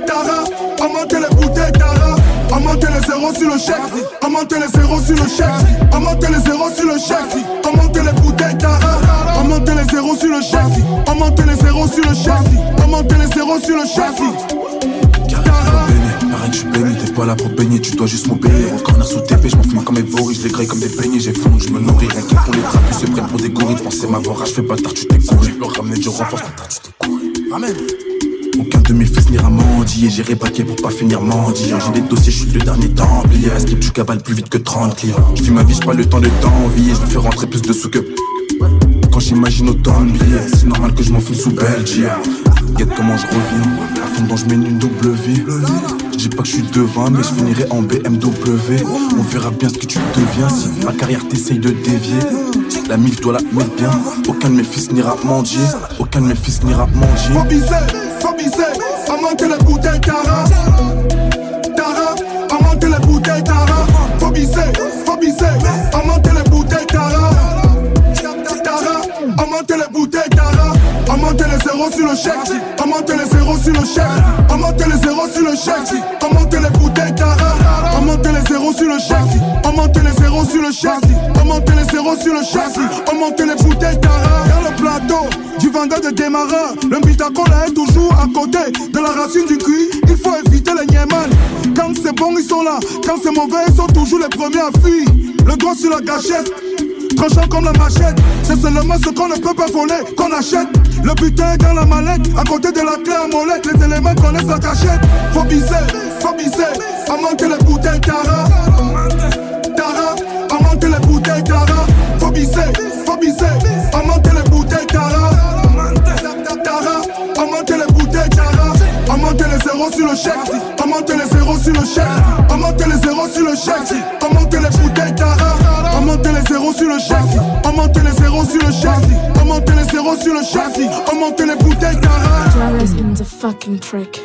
Tara, on manque les bouteilles Tara. On monte les zéros sur le chèque, on monte les zéros sur le chèque, on monte les zéros sur le chèque, on monte les bouteilles Tara, on monte les zéros sur le chèque, on monte les zéros sur le chèque, on monte les zéros sur le chèque. Arrête, je suis béni, t'es pas là pour baigner, tu dois juste m'obéir. Encore un sous TP, je m'en fume comme mes voris, je les graille comme des beignets, j'ai faim, je me nourris. Rien qu'ils font les trapus, se prennent pour des gorilles. Pensez m'avoir, je fais bâtard, tu t'es couru. Leur ramener du renfort, bâtard, tu t'es couru. Amen. Aucun de mes fils n'ira mendier, j'irai braquer pour pas finir mendiant. J'ai des dossiers, je suis le dernier templier. À skip, tu cabales plus vite que 30 clients. Je vis ma vie, j'ai pas le temps de t'envier. Je me fais rentrer plus de sous que quand j'imagine autant de billets. C'est normal que je m'en fous sous Belgique. Regarde comment je reviens, à fond dans je mène une double vie. Je dis pas que je suis devant, mais je finirai en BMW. On verra bien ce que tu deviens si ma carrière t'essaye de dévier. La mif doit la mettre bien, aucun de mes fils n'ira mendier. Aucun de mes fils n'ira mendier. Faut biser, on monte les bouteilles Tara. Tara, on monte les bouteilles Tara. Faut biser, on monte les bouteilles Tara. Tara, on monte les bouteilles Tara. On monte les zéros sur le chèque, on monte les zéros sur le chèque, on monte les zéros sur le chèque, on monte les bouteilles Tara. On monte les zéros sur le chèque, on monte les zéros sur le chèque, on monte les zéros sur le chèque, on monte les bouteilles Tara. Dans le plateau du vendeur de démarreur, le Bitacola est toujours à côté de la racine du cuit. Il faut éviter les niéman. Quand c'est bon ils sont là, quand c'est mauvais ils sont toujours les premiers à fuir. Le doigt sur la gâchette, tranchant comme la machette. C'est seulement ce qu'on ne peut pas voler qu'on achète. Le butin est dans la mallette, à côté de la clé à molette. Les éléments connaissent la cachette. Faut biser, on monte les bouteilles Tara. Tara, on monte chèque. Augmenter les zéros sur le chèque. Augmenter les zéros sur le chèque. Augmenter les bouteilles d'ara. Augmenter les zéros sur le chèque. Augmenter les zéros sur le chèque. Augmenter les zéros sur le chèque. Augmenter les bouteilles d'ara. Jarrah's in the fucking trick.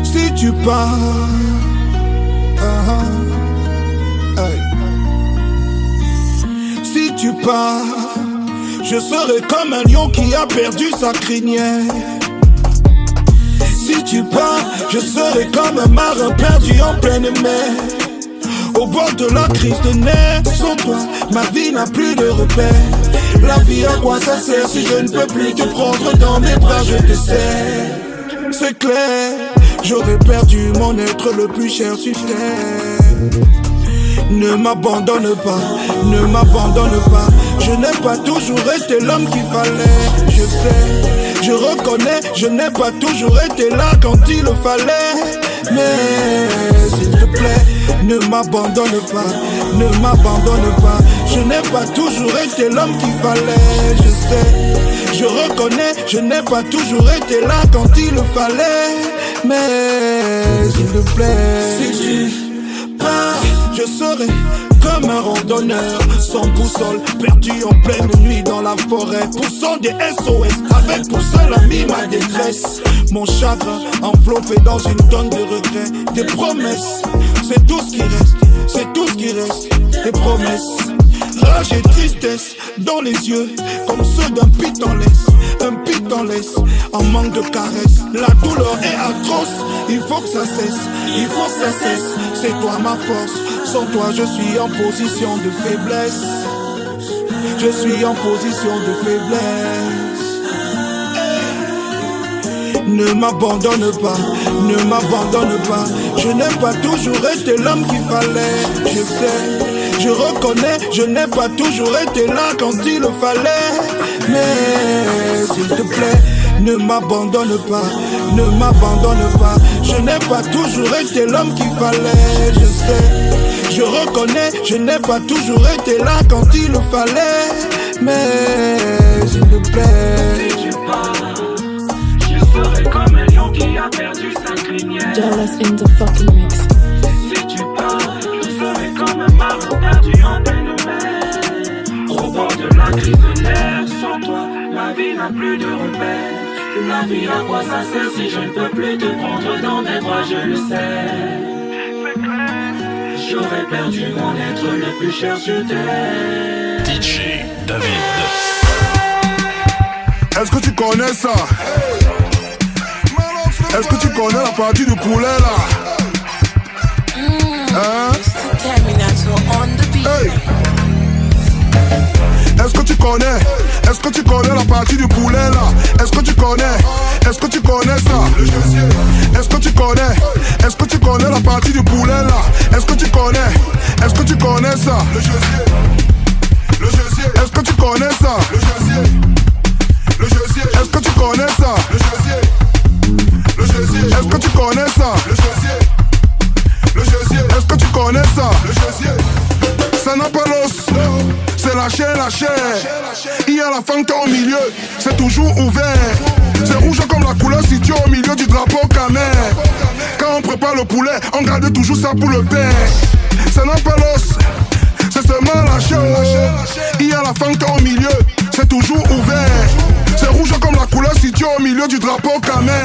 Si tu pars, si tu pars, je serai comme un lion qui a perdu sa crinière. Si tu pars, je serai comme un marin perdu en pleine mer, au bord de la crise de nerfs. Sans toi, ma vie n'a plus de repères. La vie, à quoi ça sert si je ne peux plus te prendre dans mes bras, je te serre. C'est clair, j'aurais perdu mon être le plus cher sur terre. Ne m'abandonne pas, ne m'abandonne pas. Je n'ai pas toujours été l'homme qu'il fallait. Je sais, je reconnais, je n'ai pas toujours été là quand il le fallait. Mais s'il te plaît, ne m'abandonne pas, ne m'abandonne pas. Je n'ai pas toujours été l'homme qu'il fallait. Je sais, je reconnais, je n'ai pas toujours été là quand il le fallait. Mais s'il te plaît, si tu pars, je serai comme un randonneur sans boussole, perdu en pleine nuit dans la forêt, poussant des SOS avec pour seul ami ma détresse. Mon chagrin enveloppé dans une tonne de regrets. Des promesses, c'est tout ce qui reste, c'est tout ce qui reste. Des promesses, rage et tristesse dans les yeux, comme ceux d'un piton-laisse. Un piton-laisse en manque de caresses. La douleur est atroce, il faut que ça cesse, il faut que ça cesse. C'est toi ma force, sans toi je suis en position de faiblesse. Je suis en position de faiblesse. Ne m'abandonne pas, ne m'abandonne pas. Je n'ai pas toujours été l'homme qu'il fallait. Je sais, je reconnais, je n'ai pas toujours été là quand il le fallait. Mais s'il te plaît, ne m'abandonne pas, ne m'abandonne pas. Je n'ai pas toujours été l'homme qu'il fallait. Je sais, je reconnais, je n'ai pas toujours été là quand il le fallait. Mais s'il te plaît, Si tu pars, je serai comme un lion qui a perdu sa crinière. Jarrah's in the fucking mix. Si tu pars, je serai comme un marin perdu en pleine mer, au bord de la crise de nerfs. Sans toi, ma vie n'a plus de repères. La vie, à quoi ça sert si je ne peux plus te prendre dans mes bras, je le sais. J'aurais perdu mon être le plus cher sur terre. DJ David. est-ce que tu connais ça? Est-ce que tu connais la partie du poulet là? Hein? Hey. Est-ce que tu connais? Est-ce que tu connais la partie du poulet là? Est-ce que tu connais? Est-ce que tu connais ça? Est-ce que tu connais? Est-ce que tu connais la partie du poulet là? Est-ce que tu connais? Est-ce que tu connais ça? Est-ce que tu connais ça? Est-ce que tu connais ça? Est-ce que tu connais ça? Est-ce que tu connais ça? Ça n'a pas l'os, c'est la chair. Il y a la fente au milieu, c'est toujours ouvert. C'est rouge comme la couleur située au milieu du drapeau canin. Quand on prépare le poulet, on garde toujours ça pour le père. Ça n'a pas l'os, c'est seulement la chair. Il y a la fente au milieu, c'est toujours ouvert. C'est rouge comme la couleur située au milieu du drapeau canin.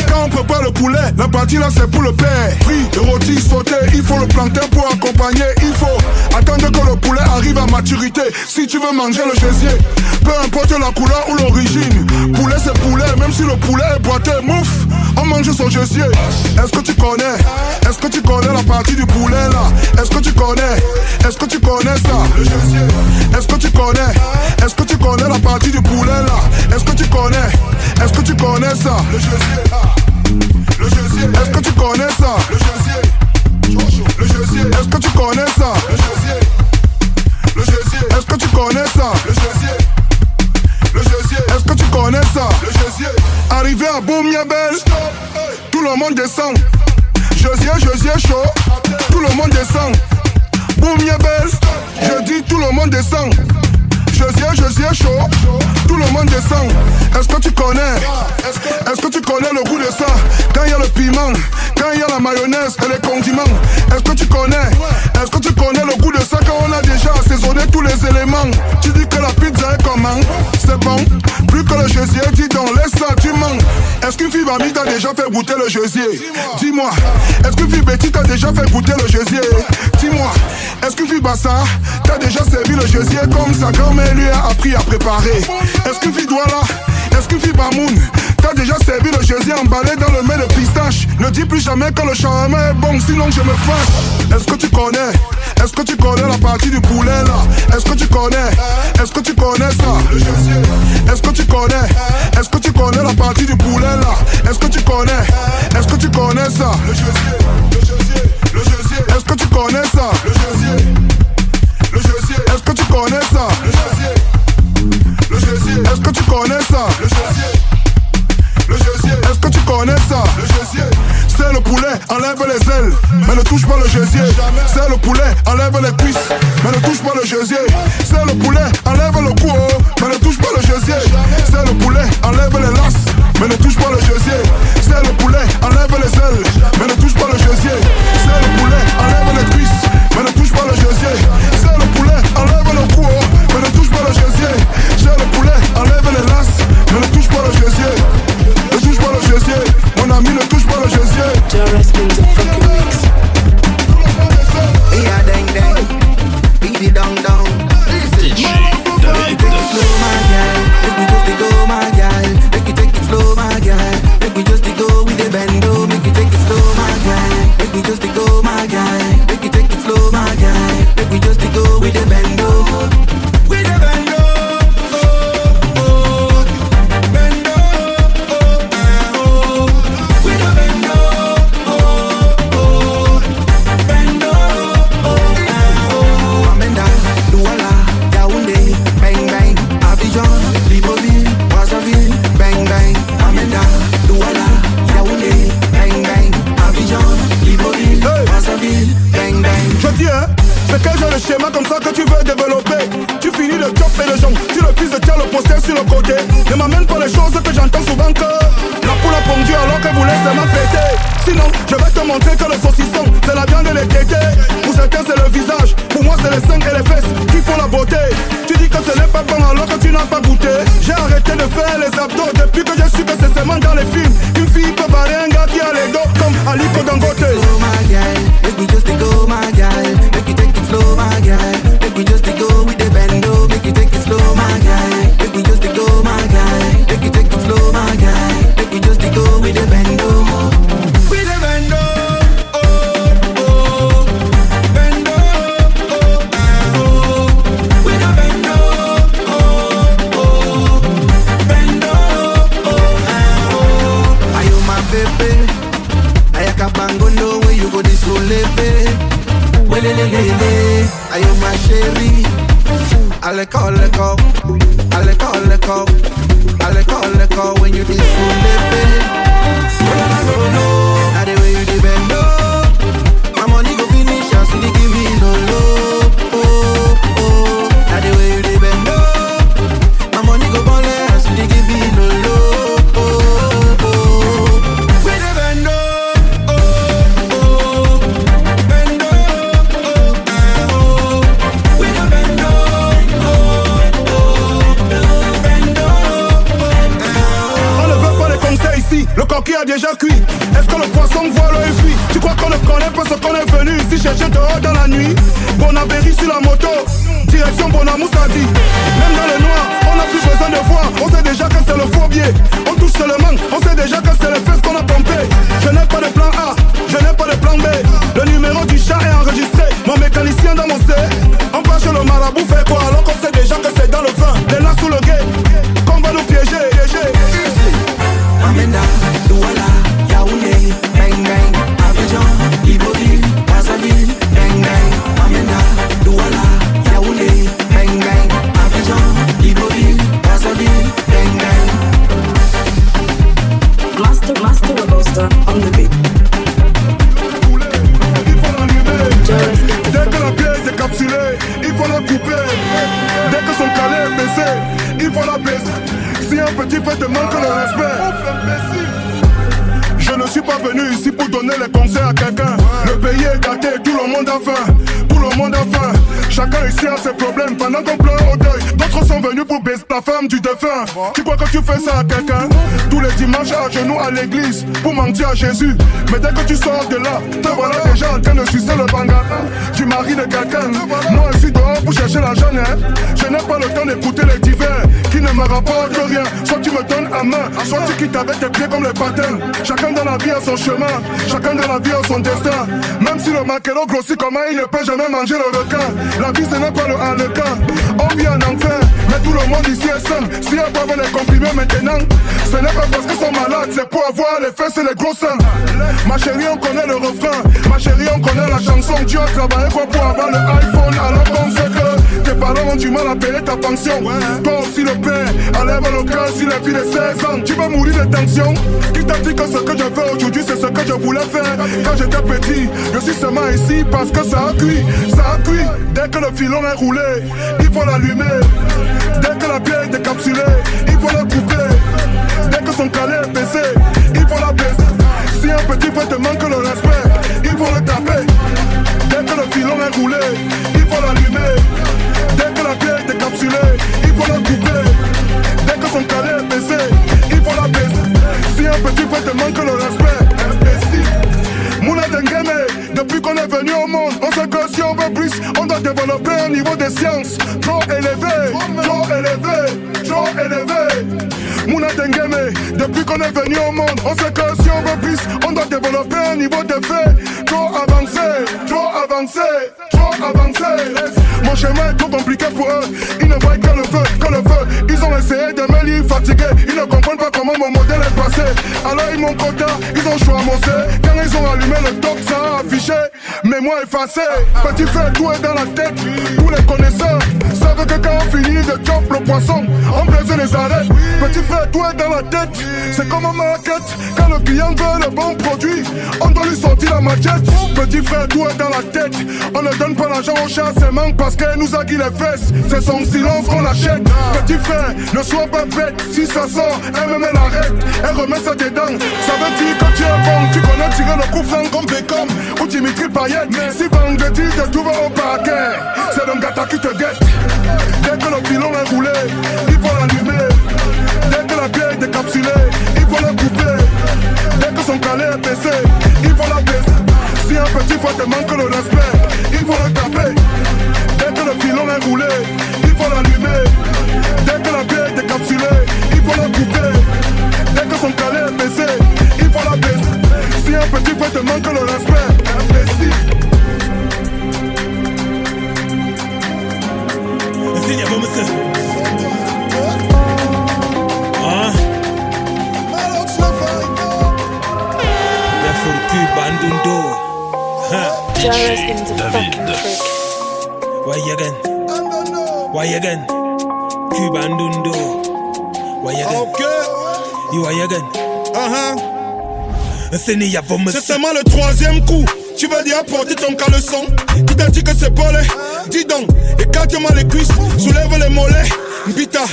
Quand on prépare le poulet, la partie là c'est pour le père. Frit, rôti, sauté, il faut le planter pour accompagner. Il faut attendre que le poulet arrive à maturité. Si tu veux manger le gésier, peu importe la couleur ou l'origine, poulet c'est poulet, même si le poulet est boité, mouf, on mange son gésier. Est-ce que tu connais? Est-ce que tu connais la partie du poulet là? Est-ce que tu connais? Est-ce que tu connais ça? Est-ce que tu connais? Est-ce que tu connais la partie du poulet là? Est-ce que tu connais? Est-ce que tu connais ça? Est-ce que tu connais ça? Est-ce que tu connais ça? Est-ce que tu connais ça? Est-ce que tu connais ça? Arrivé à Boum Yabel, monde descend. Josier chaud, tout le monde descend. Boum Yabel, je dis tout le monde descend. Josier chaud, tout le monde descend. Est-ce que tu connais le goût de ça? Quand il y a le piment, quand il y a la mayonnaise et les condiments. Est-ce que tu connais le goût de ça quand on a déjà assaisonné tous les éléments? Tu dis que la pizza est comment? C'est bon, plus que le Josier, dis donc, laisse ça, tu mens. Est-ce qu'une fille mamie t'a déjà fait goûter le Josier? Dis-moi, est-ce qu'une fille Betty t'a déjà fait goûter le Josier? Dis-moi, est-ce qu'une fille Bassa t'a déjà servi le Josier comme sa grand-mère lui a appris à préparer? Est-ce qu'une fille Douala, est-ce qu'une fille Bamoun t'as déjà servi le Josier emballé dans le mets de pistache? Ne dis plus jamais que le shawarma est bon, sinon je me fâche. Est-ce que tu connais la partie du poulet là? Est-ce que tu connais ça? Le Josier. Est-ce que tu connais la partie du poulet là? Est-ce que tu connais ça? Le Josier. Est-ce que tu connais ça? Le Josier. Est-ce que tu connais ça? Le Josier. Est-ce que tu connais ça? Le Josier. Est-ce que tu connais ça? Le Josier. C'est le poulet, enlève les ailes, mais ne touche pas le Josier. C'est le poulet, enlève les cuisses, mais ne touche pas le Josier. C'est le poulet, enlève le cou, mais ne touche pas le Josier. C'est le poulet, enlève les laces, mais ne touche pas le Josier. C'est le poulet, enlève les ailes, mais ne touche pas le Josier. C'est le poulet, enlève les cuisses, mais ne touche pas le Josier. C'est le poulet, enlève le cou, mais ne touche pas le Josier. C'est le poulet, enlève les laces, mais ne touche pas le Josier. Ne touche pas le Josier, mon ami, ne touche pas le Josier. Joris in the fucking mix. Yeah, dang dang, beat it down down. DJ David. Slow my girl, make we just go my girl. Make you take it slow my girl. Make we just go with the bando. Make you take it slow my girl. Make we just go my girl. Make you take it slow my girl. Make we just go with the bando. With the bando. C'est quel genre de schéma comme ça que tu veux développer? Tu finis le top et le jambes, tu refuses de tirer le poster sur le côté. Ne m'amène pas les choses que j'entends souvent que la poule a pondu alors que vous laissez ma péter. Sinon, je vais te montrer que le saucisson, c'est la viande et les tétés. Pour certains c'est le visage, pour moi c'est les seins et les fesses qui font la beauté. Tu dis que ce n'est pas bon alors que tu n'as pas goûté. J'ai arrêté de faire les abdos depuis que j'ai su que c'est seulement dans les films qu'une fille peut barrer un gars qui a les dos comme Aliko Dangote. Slow my girl, make we just go my girl. Make you take it slow my girl. Make we just go with the bando. Make you take it slow my girl. Make we just go my girl. Make you take it slow my girl. Make we just go with the bando. With the bando. Bangono where you go this so leve. Are you my chérie? I'll call when you this so leve. Now the way you the bend, my money go finish as you give me no low. Now the way you the bend, my money go ball as you give me no low. Le coquille a déjà cuit. Est-ce que le poisson voit l'œil fuit? Tu crois qu'on ne connaît pas ce qu'on est venu ici chercher dehors dans la nuit? Bonabéry sur la moto, direction Bonamoussadi. Même dans le noir, on n'a plus besoin de voir. On sait déjà que c'est le faux biais. On touche seulement, on sait déjà que c'est les fesses qu'on a pompé. Je n'ai pas de plan A, je n'ai pas de plan B. Le numéro du chat est enregistré. Mon mécanicien dans mon C. On part chez le marabout, fait quoi alors qu'on sait déjà que c'est dans le vin? Les là sous le guet, qu'on va nous piéger. Amenda, Douala, Yaoundé, bang bang, Abidjan, Libreville, Brazzaville, bang bang. Amenda, Douala, Yaoundé, bang bang, Abidjan, Libreville, Brazzaville, bang bang. Master Robusta on the beat. décapsuler, il faut la couper. Dès que son calais est baissé, il faut la baisser. Si un petit fait te manque le respect, je ne suis pas venu ici pour donner les conseils à quelqu'un. Le pays est gâté, tout le monde a faim. Tout le monde a faim. Chacun ici a ses problèmes pendant qu'on pleure au deuil. D'autres sont venus pour baiser la femme du défunt. Tu crois que tu fais ça à quelqu'un? Tous les dimanches à genoux à l'église pour mentir à Jésus. Mais dès que tu sors de là, te voilà déjà en train de sucer le banga du mari de quelqu'un. Moi je suis dehors pour chercher la jeune. Je n'ai pas le temps d'écouter les divers qui ne me rapportent rien. Soit tu me donnes à main, soit tu quittes avec tes pieds comme les patins. Chacun dans la vie a son chemin, chacun dans la vie a son destin. Même si le maquereau grossit comment il ne peut jamais manger le requin. La vie ce n'est pas le harlequin, on vit en enfer. Mais tout le monde ici est sain. Si elles peuvent les comprimer maintenant, ce n'est pas parce qu'ils sont malades, c'est pour avoir les fesses et les gros seins. Ma chérie on connaît le refrain, ma chérie on connaît la chanson. Tu as travaillé quoi pour avoir le iPhone alors qu'on sait que tes parents ont du mal à payer ta pension. Toi aussi le père, enlève le cœur si les filles de 16 ans. Tu vas mourir de tension. Qui t'a dit que ce que je fais aujourd'hui c'est ce que je voulais faire quand j'étais petit? Je suis seulement ici parce que ça a cuit, ça a cuit. Dès que le filon est roulé, il faut l'allumer. Dès que la bière est décapsulée, il faut la couper. Dès que son calais est baissé, il faut la baisser. Si un petit peu te manque le respect, il faut le taper. Dès que le filon est roulé, il faut l'allumer. Dès que la bière est décapsulée, il faut la couper. Dès que son calais est baissé, il faut la baisser. Si un petit peu te manque le respect, imbécile. Mouna Dengeme, depuis qu'on est venu au monde, on sait que si on veut plus, on doit développer un niveau de science trop élevé, trop élevé, trop élevé. Mouna Dengeme, depuis qu'on est venu au monde, on sait que si on veut plus, on doit développer un niveau de fait trop avancé, trop avancé, trop avancé. Mon chemin est trop compliqué pour eux, ils ne voient que le feu, que le feu. Ils ont essayé de me lire fatigué, ils ne comprennent pas comment mon modèle est passé. Alors ils m'ont quota, ils ont choisi. Quand ils ont allumé le top, ça a affiché, mais moi effacé. Petit frère, tout est dans la tête, tous les connaisseurs savent que quand on finit de chop le poisson, on brise les arrêts. Petit frère, tout est dans la tête, c'est comme en market. Quand le client veut le bon produit, on doit lui sortir la machette. Petit frère, tout est dans la tête, on ne donne pas l'argent au chat, c'est manque parce qu'elle nous a dit les fesses. C'est son silence qu'on achète. Petit frère, ne sois pas bête, si ça sort, elle me met l'arrête, elle remet ça dedans. Ça veut dire que tu es bon, tu connais tirer le coup franc comme Beckham ou Dimitri Payet. Si vendredi te trouve au parquet, c'est le gâteau qui te guette. Dès que le filon est roulé, il faut l'allumer. Dès que la bière est décapsulée, il faut la couper. Dès que son calais est baissé, il faut la baisser. Si un petit fois te manque le respect, il faut le taper. Dès que le filon est roulé, il faut l'allumer. Dès que la bière est décapsulée, il faut la couper. Dès que son calais est baissé, il faut la baisser. Si un petit peu te manque le respect, imbécile. Seigneur, bon monsieur. Ah. Y'a faut que bandundo. Jairus in the fucking trick. Why again? Why again? Cubandundo. Why again? Ok. You why again? C'est seulement le troisième coup. Tu vas dire apporter ton caleçon. Qui t'a dit que c'est bolé? Dis donc, écarte-moi les cuisses, soulève les mollets. Mbita,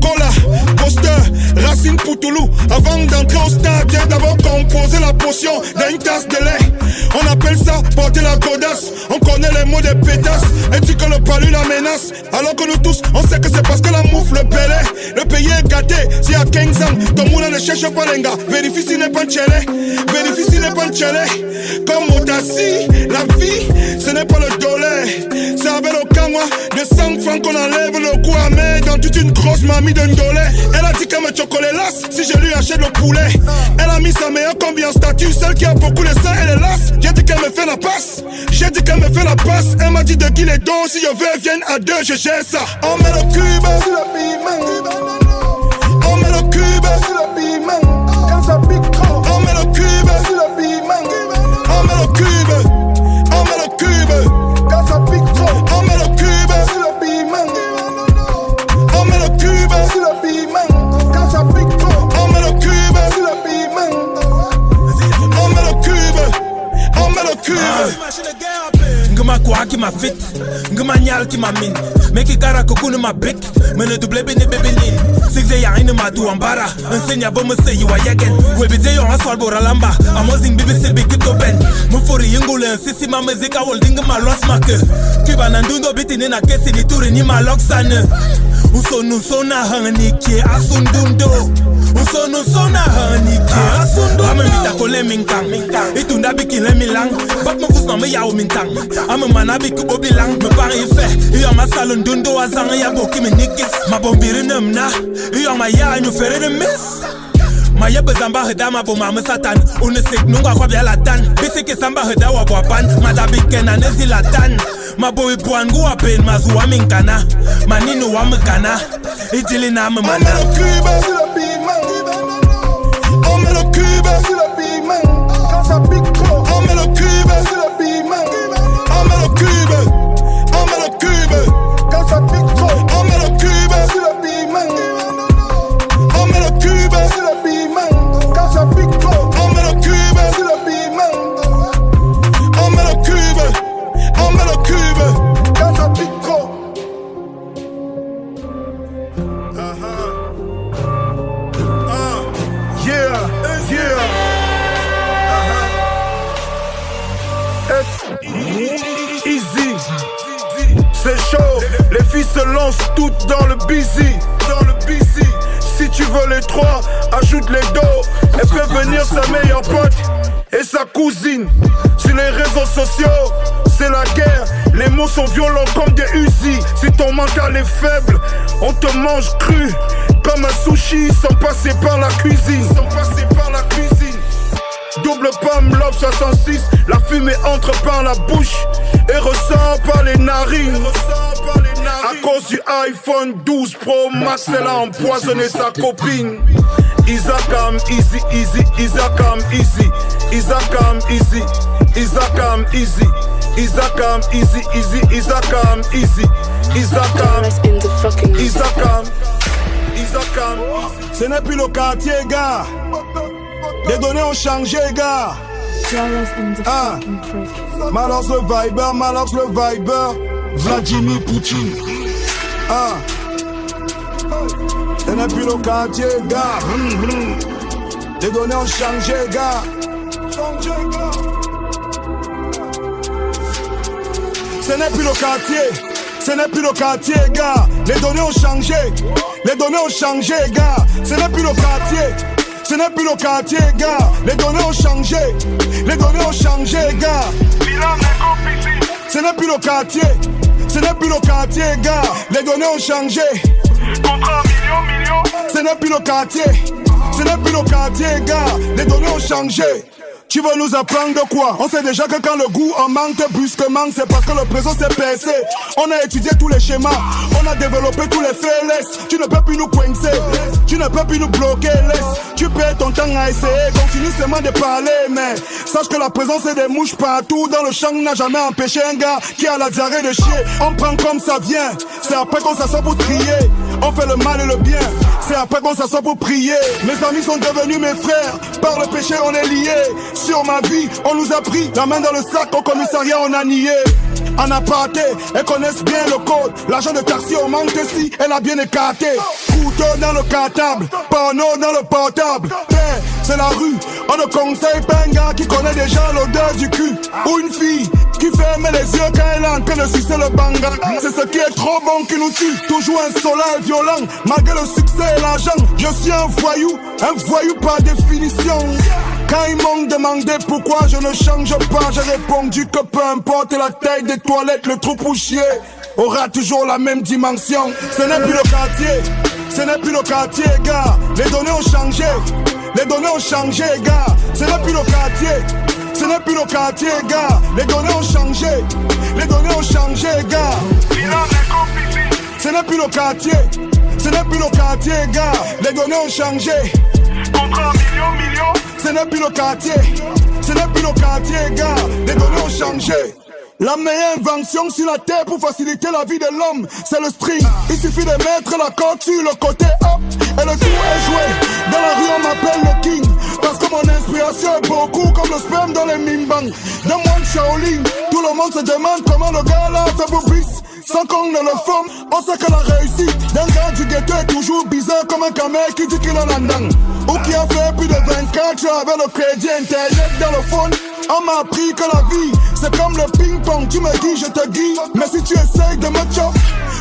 cola, poster, racine poutoulou. Avant d'entrer au stade, viens d'abord composer la potion d'une tasse de lait. On appelle ça porter la godasse. On connaît les mots des pétasses. Et dit que le palu la menace. Alors que nous tous, on sait que c'est parce que la mouffe le belait. Le pays est gâté, s'il y a 15 ans, ton moulin ne cherche pas les gars. Vérifie s'il n'est pas tchelé, vérifie s'il n'est pas tchelé. Comme Motassi, la vie, ce n'est pas le dollar. C'est avec le camwa de 100 francs qu'on enlève le goût amer dans toute une grosse mamie d'un dollar. Elle a dit qu'elle me chocolat lasse si je lui achète le poulet. Elle a mis sa meilleure combi en statut, celle qui a beaucoup de sang, elle est lasse. J'ai dit qu'elle me fait la passe, j'ai dit qu'elle me fait la passe. Elle m'a dit de qui les dons, si je veux, vienne à deux, je gère ça. On met le cube sur le piment. On met le cube sur le piment. Quand ça pique trop. On met le cube sur le piment. On met le cube. On met le cube. Quand ça pique trop. On met le cube sur le piment. On met le cube sur le piment. Quand ça pique trop. On met le cube sur le piment. On met le cube. On met le cube. Nguma kwa qui m'a fit, nguma nyal qui m'a mine. Meki kara kokunu ma big, mene double bene bebelin. Sigze ya ine ma du ambara, enseigne bo me say you are yagen. We be yo aswal boralamba, amazing bibi se big to ben. Mufori yingule sisi ma mezika holding ma lost marker. Kiba nandundo bitini na kesi ni turi ni ma loksane. Usona hanike asundundo. Usona hanike asundundo. Ame mita kole minkang, itunda bikile milang. Bak me vus me yaw mintang. Ame manabi kubo bilang, me pari fe. Iyo ma salon dundo azang ya boki me nikis. Ma bombiri nemna, iyo ma ya nyu fere de miss. Ma ye bezamba heda ma boma me satan. Unisik nunga kwa bia latan. Bisiki samba heda wa wapan. Ma dabike na nezi latan. Ma boy puangu wa pen ma zuwa minkana. Ma ninu wa mekana. Ijili na me mana. On met le cube sur le big man. On met le cube sur le big man. Quand ça pique trop. On met le cube sur le big man. On met le cube. On met le cube. Quand ça pique trop. On met le cube sur le big man. On met le cube sur le big man. Quand ça pique trop. On met le cube sur le big man. On met le cube. On met le cube. Quand ça pique trop. Easy, c'est chaud. Les filles se lancent toutes dans le busy. Si tu veux les trois, ajoute les dos. Elle fait venir sa meilleure pote et sa cousine. Sur les réseaux sociaux, c'est la guerre. Les mots sont violents comme des Uzi. Si ton mental est faible, on te mange cru comme un sushi sans passer par la cuisine. Double pomme, love 66. La fumée entre par la bouche et ressort par les narines. À cause du iPhone 12 Pro Max, elle a empoisonné sa copine. Isakam easy, easy, Isakam easy, Isakam easy, Isakam easy, Isakam easy, easy, Isakam easy, Isakam, Isakam, Isakam. Ce n'est plus le quartier, gars. Les données ont changé, gars. Ah, Malox le Viber, Vladimir Poutine. Ah, ce n'est plus le quartier, gars. Les données ont changé, gars. Ce n'est plus le quartier. Ce n'est plus le quartier, gars. Les données ont changé. Les données ont changé, gars. Ce n'est plus le quartier. Ce n'est plus le quartier, gars. Les données ont changé. Les données ont changé, gars. Ce n'est plus le quartier. Ce n'est plus le quartier, gars. Les données ont changé. Contrat million. Ce n'est plus le quartier. Ce n'est plus le quartier, gars. Les données ont changé. Tu veux nous apprendre de quoi? On sait déjà que quand le goût en manque brusquement, c'est parce que le présent s'est percé. On a étudié tous les schémas, on a développé tous les faits. Laisse, tu ne peux plus nous coincer, tu ne peux plus nous bloquer. Laisse, tu perds ton temps à essayer, continue seulement de parler. Mais sache que la présence est des mouches partout dans le champ n'a jamais empêché un gars qui a la diarrhée de chier. On prend comme ça vient, c'est après qu'on s'assoit pour trier. On fait le mal et le bien, c'est après qu'on s'assoit pour prier. Mes amis sont devenus mes frères, par le péché on est liés. Sur ma vie, on nous a pris la main dans le sac, au commissariat on a nié. En aparté, elles connaissent bien le code. L'agent de taxi au manque si elle a bien écarté. Couteau dans le cartable, porno dans le portable. C'est la rue, on ne conseille pas un gars qui connaît déjà l'odeur du cul. Ou une fille qui ferme les yeux quand elle est en train de sucer le banga. C'est ce qui est trop bon qui nous tue. Toujours insolent et violent, malgré le succès et l'argent. Je suis un voyou par définition. Quand ils m'ont demandé pourquoi je ne change pas, j'ai répondu que peu importe la taille des toilettes, le trou pour chier aura toujours la même dimension. Ce n'est plus le quartier, ce n'est plus le quartier, gars. Les données ont changé, les données ont changé, gars. Ce n'est plus le quartier, ce n'est plus le quartier, gars. Les données ont changé, les données ont changé, gars. Ce n'est plus le quartier, ce n'est plus le quartier, gars. Les données ont changé. Contrat million. Ce n'est plus le quartier, ce n'est plus le quartier, gars. Les données ont changé. La meilleure invention sur la terre pour faciliter la vie de l'homme, c'est le string. Il suffit de mettre la corde sur le côté hop et le tour est joué. Dans la rue on m'appelle le king, parce que mon inspiration est beaucoup comme le sperme dans les mimbang. D'un moine Shaolin, tout le monde se demande comment le gars là fait pour bis. Sans qu'on ne le forme, on sait que la réussite d'un gars du ghetto est toujours bizarre comme un camel qui dit qu'il en a ndang. Ou qui a fait plus de 24 avec le crédit internet dans le phone. On m'a appris que la vie c'est comme le ping-pong. Tu me dis je te guide, mais si tu essayes de me chop,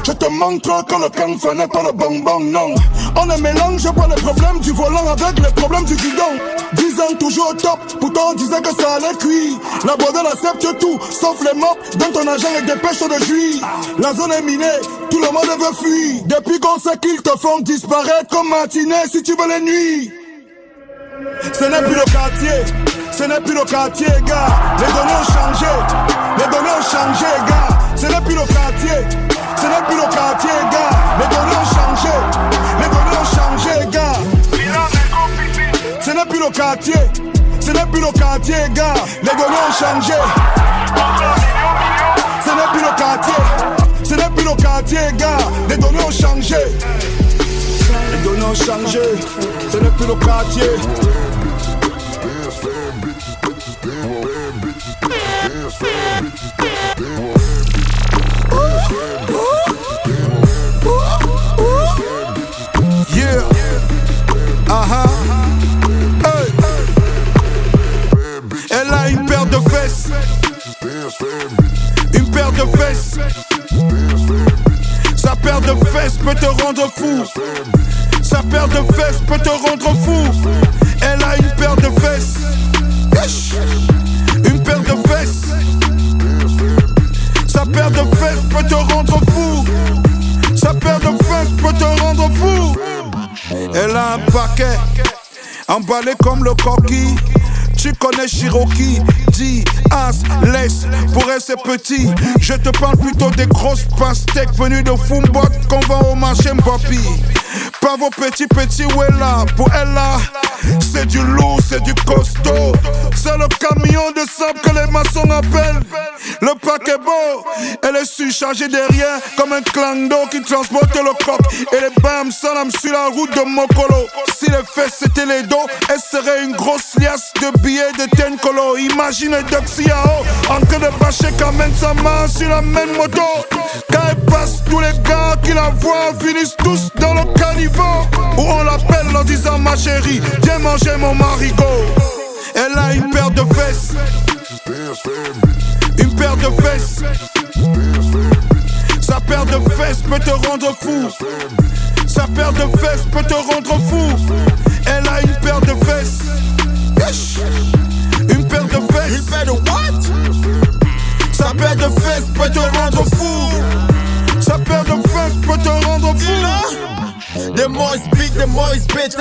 je te montre que le canfa n'est pas le bonbon, non. On ne mélange pas les problèmes du volant avec les problèmes du guidon. 10 ans toujours au top, pourtant on disait que ça allait cuire. La bordel accepte tout, sauf les mops dont ton agent est dépêche de juillet. La zone est minée, tout le monde veut fuir. Depuis qu'on sait qu'ils te font disparaître comme matinée si tu veux les nuits. Ce n'est plus le quartier, ce n'est plus le quartier, gars. Les données ont changé, les données ont changé, gars. Ce n'est plus le quartier, ce n'est plus le quartier, gars. Les données ont changé, les données ont changé, gars. Ce n'est plus le quartier, ce n'est plus le quartier, gars. Les données ont changé. Ce n'est plus le quartier, ce n'est plus le quartier, gars. Les données ont changé. Les données ont changé, ce n'est plus le quartier. Yeah, hey. Elle a une paire de fesses, une paire de fesses. Sa paire de fesses peut te rendre fou. Sa paire de fesses peut te rendre fou. Elle a une paire de fesses, une paire de fesses. Sa paire de fesses peut te rendre fou. Sa paire de fesses peut te rendre fou. Elle a un paquet emballé comme le coquille. Tu connais Cherokee, dis, as, laisse, pour elle c'est petit. Je te parle plutôt des grosses pastèques venues de Fumbot qu'on vend au marché Mbappé. Pas vos petits Wella, pour elle là, c'est du lourd, c'est du costaud. C'est le camion de sable que les maçons appellent le paquebot. Elle est surchargée derrière comme un clando qui transporte le coq. Et les bams salam sur la route de Mokolo. Si les fesses c'était les dos, elle serait une grosse liasse de billets de Tenkolo. Imagine Duxiao en train de bâcher Kamen Sama sur la même moto. Quand elle passe, tous les gars qui la voient finissent tous dans le caniveau. Où on l'appelle en disant ma chérie, viens manger mon marigot. Elle a une paire de fesses, une paire de fesses. Sa paire de fesses peut te rendre fou. Sa paire de fesses peut te rendre fou. Elle a une paire de fesses, une paire de fesses. Une paire de what? Sa paire de fesses peut te rendre fou. Sa paire de fesses peut te rendre fou. The more it's big, the more it's better.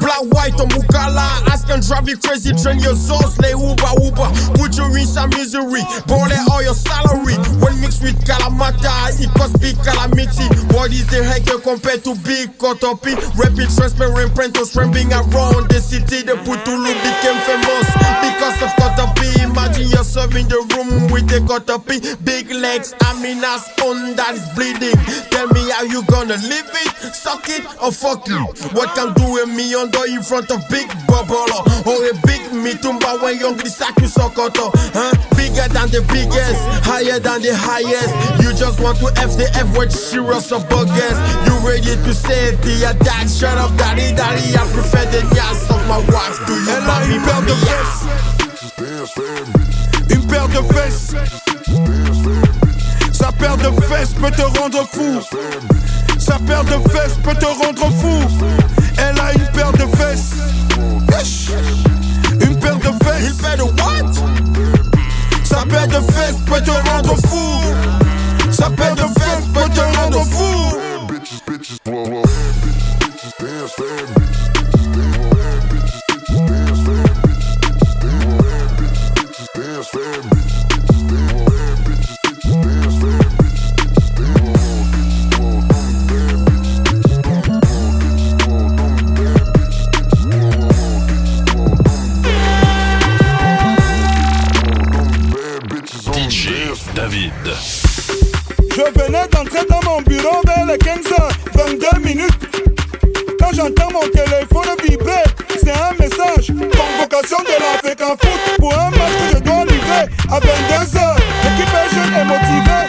Black, white, or Mukala. Ask and drive you crazy, train your souls, lay Uber. Put you in some misery, ball all your salary. When mixed with Kalamata, it cause big calamity. What is the heck compared to big Kotopi? Rapid, transparent, printers trembling around the city. The Putulu became famous because of Kotopi. Imagine yourself in the room with the Kotopi. Big legs, Amina's own that is bleeding. Tell me how you gonna live it? Suck it or fuck you. What can do with me under in front of big bubble or a big mitumba when young Lisaku Sokoto? Huh? Bigger than the biggest, higher than the highest. You just want to F the F word, serious or bogus. You ready to save the dad? Shut up, daddy. I prefer the nyas of my wife. Do you love me, baby? Une paire de fesses. Sa paire de fesses peut te rendre fou. Sa paire de fesses peut te rendre fou. Elle a une paire de fesses, une paire de fesses. Une paire de what? Sa paire de fesses peut te rendre fou. Sa paire de fesses peut te rendre fou. David. Je venais d'entrer dans mon bureau vers les 15h22. Quand Quand j'entends mon téléphone vibrer, c'est un message. Convocation de l'Afrique en foot pour un match que je dois livrer à 22h. L'équipe est jeune et motivée,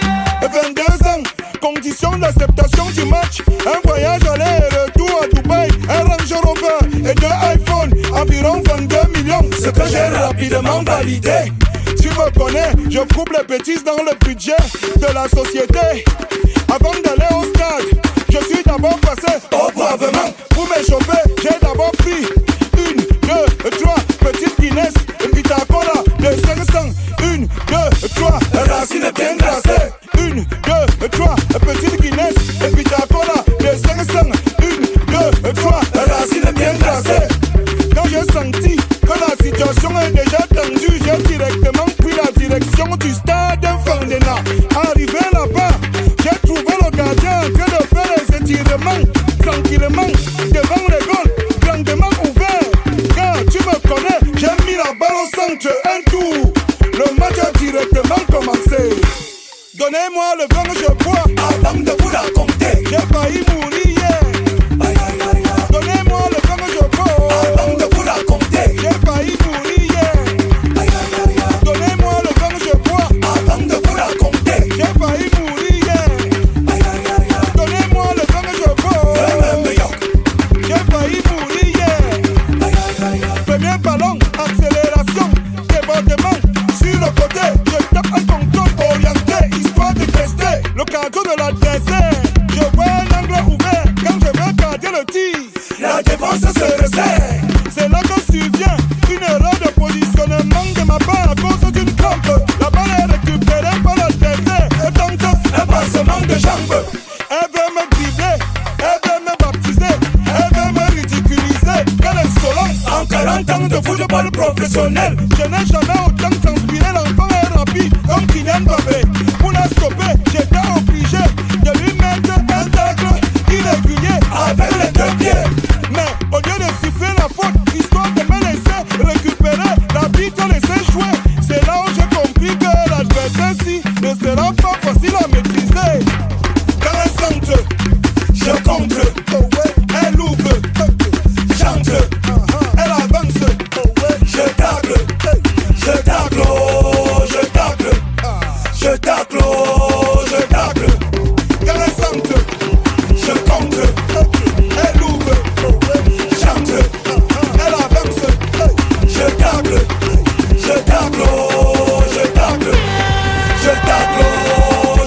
22 ans. Condition d'acceptation du match, un voyage aller et retour à Dubaï, un Range Rover et 2 iPhones, environ 22 millions, ce que j'ai rapidement validé. Tu me connais, je coupe les bêtises dans le budget de la société. Avant d'aller au stade, je suis d'abord passé au bravement. Pour m'échauffer, j'ai d'abord pris 1, 2, 3 petites Guinness, une Vita Cola de 500. 1, 2, 3, racine bien glacée. 1, 2, 3 petites Guinness, une Vita Cola de 500. 1, 2, 3 racine bien glacée. Quand j'ai senti que la situation est déjà tendue, j'ai directement pris la direction du stade Fandena. Arrivé là-bas, j'ai trouvé le gardien en train de faire les étirements tranquillement devant les goals, grandement ouverts. Car tu me connais, j'ai mis la balle au centre, un tour. Le match a directement commencé. Donnez-moi le vin que je bois avant de vous la compter. J'ai failli mourir hier. Donnez-moi le vin que je bois avant de vous la compter. J'ai failli mourir hier. Donnez-moi le vin que je bois avant de vous la compter. J'ai failli mourir hier. Donnez-moi le vin que je bois. J'ai failli mourir hier. Premier ballon, accélération, débordement. Sur le côté, je tape un contrôle orienté, histoire de tester le cadeau de l'adversaire. Je vois un angle ouvert quand je veux garder le tir. La défense se resserre. C'est là que survient une erreur de positionnement de ma part à cause d'une crampe. La balle est récupérée par l'adversaire et tente un passement de jambes. Elle veut me dribbler, elle veut me baptiser, elle veut me ridiculiser. Quelle insolence! En 40 ans de football professionnel, je n'ai jamais autant transpiré. L'enfant est rapide comme Kylian Mbappé. Pour la stopper, j'étais obligé de lui mettre un tacle irrégulier avec les 2 pieds. Mais au lieu de siffler la faute, histoire de me laisser récupérer la bite, laisser jouer, c'est là où j'ai compris que l'adversaire-ci ne sera pas facile à maîtriser. Quand elle centre, je contre, elle ouvre, j'entre, elle avance, je tacle, je tacle, je tacle, je tacle, je tacle. Quand elle centre, je contre, elle ouvre, j'entre, elle avance, je tacle, je tacle, je tacle, je tacle,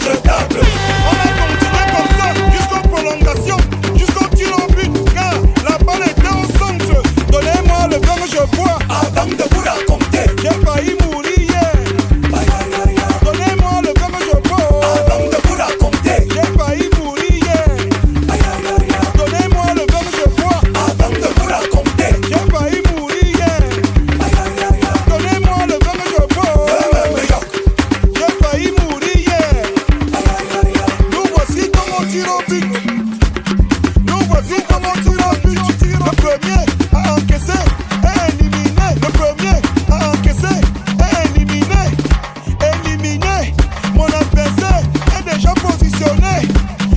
je tacle. On a continué comme ça jusqu'aux prolongations, jusqu'au tir au but, car la balle était au centre. Donnez-moi le vin que je bois avant de vous la compter. J'ai failli mourir hier. Donnez-moi le vin que je bois avant de vous la compter. J'ai failli mourir hier. Donnez-moi le vin que je bois avant de vous la compter. J'ai failli mourir hier. Donnez-moi le vin que je bois. J'ai failli mourir hier. Nous voici dans mon tir au but. Nous voici dans mon tir au but. Le premier à encaisser est éliminé. Le premier à encaisser est éliminé. Éliminé. Mon adversaire est déjà positionné.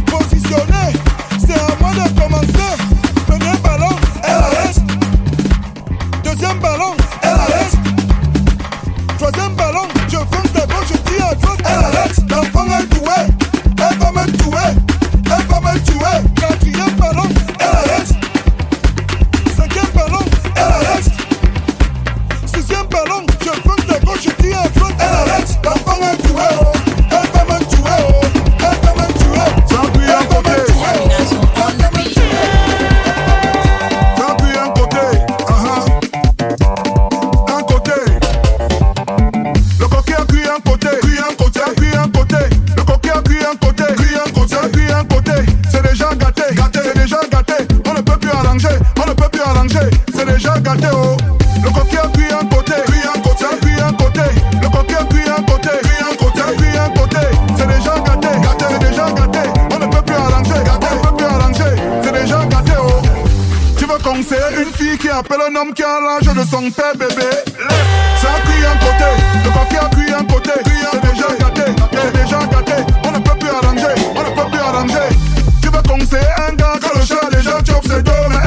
Positionné. C'est à moi de commencer. Premier ballon, elle arrête. Deuxième ballon, elle arrête. Troisième ballon, je fonce de gauche, je tire à droite, elle arrête. L'enfant est doué, elle va me tuer, elle va me tuer. Quatrième ballon, elle arrête. Cinquième ballon, elle arrête. Sixième ballon, je fonce de gauche, je tire à droite, elle arrête. L'enfant est doué, elle va me tuer, elle va me tuer. Ça appuie un côté, ça appuie un côté, un côté. Le coquet appuie un côté, appuie un côté, appuie un côté. Le coquet appuie un côté, appuie un côté, appuie un côté. C'est déjà gâté, gâté, c'est déjà gâté. On ne peut plus arranger, on ne peut plus arranger. C'est déjà gâté, oh. Le coquet appuie un côté, appuie un côté, appuie un côté. Le coquet appuie un côté, appuie un côté, appuie un côté. C'est déjà gâté, gâté, c'est déjà gâté. On ne peut plus arranger, gâté, on ne peut plus arranger. C'est déjà gâté, oh. Tu veux conseiller une fille qui appelle un homme qui a l'âge de son père bébé? Ça appuie un côté, le coquet appuie un côté. C'est déjà gâté, c'est déjà gâté. On ne peut plus arranger, on ne peut plus arranger. Tu veux conseiller un gars quand le chat a déjà chop ses dos, mais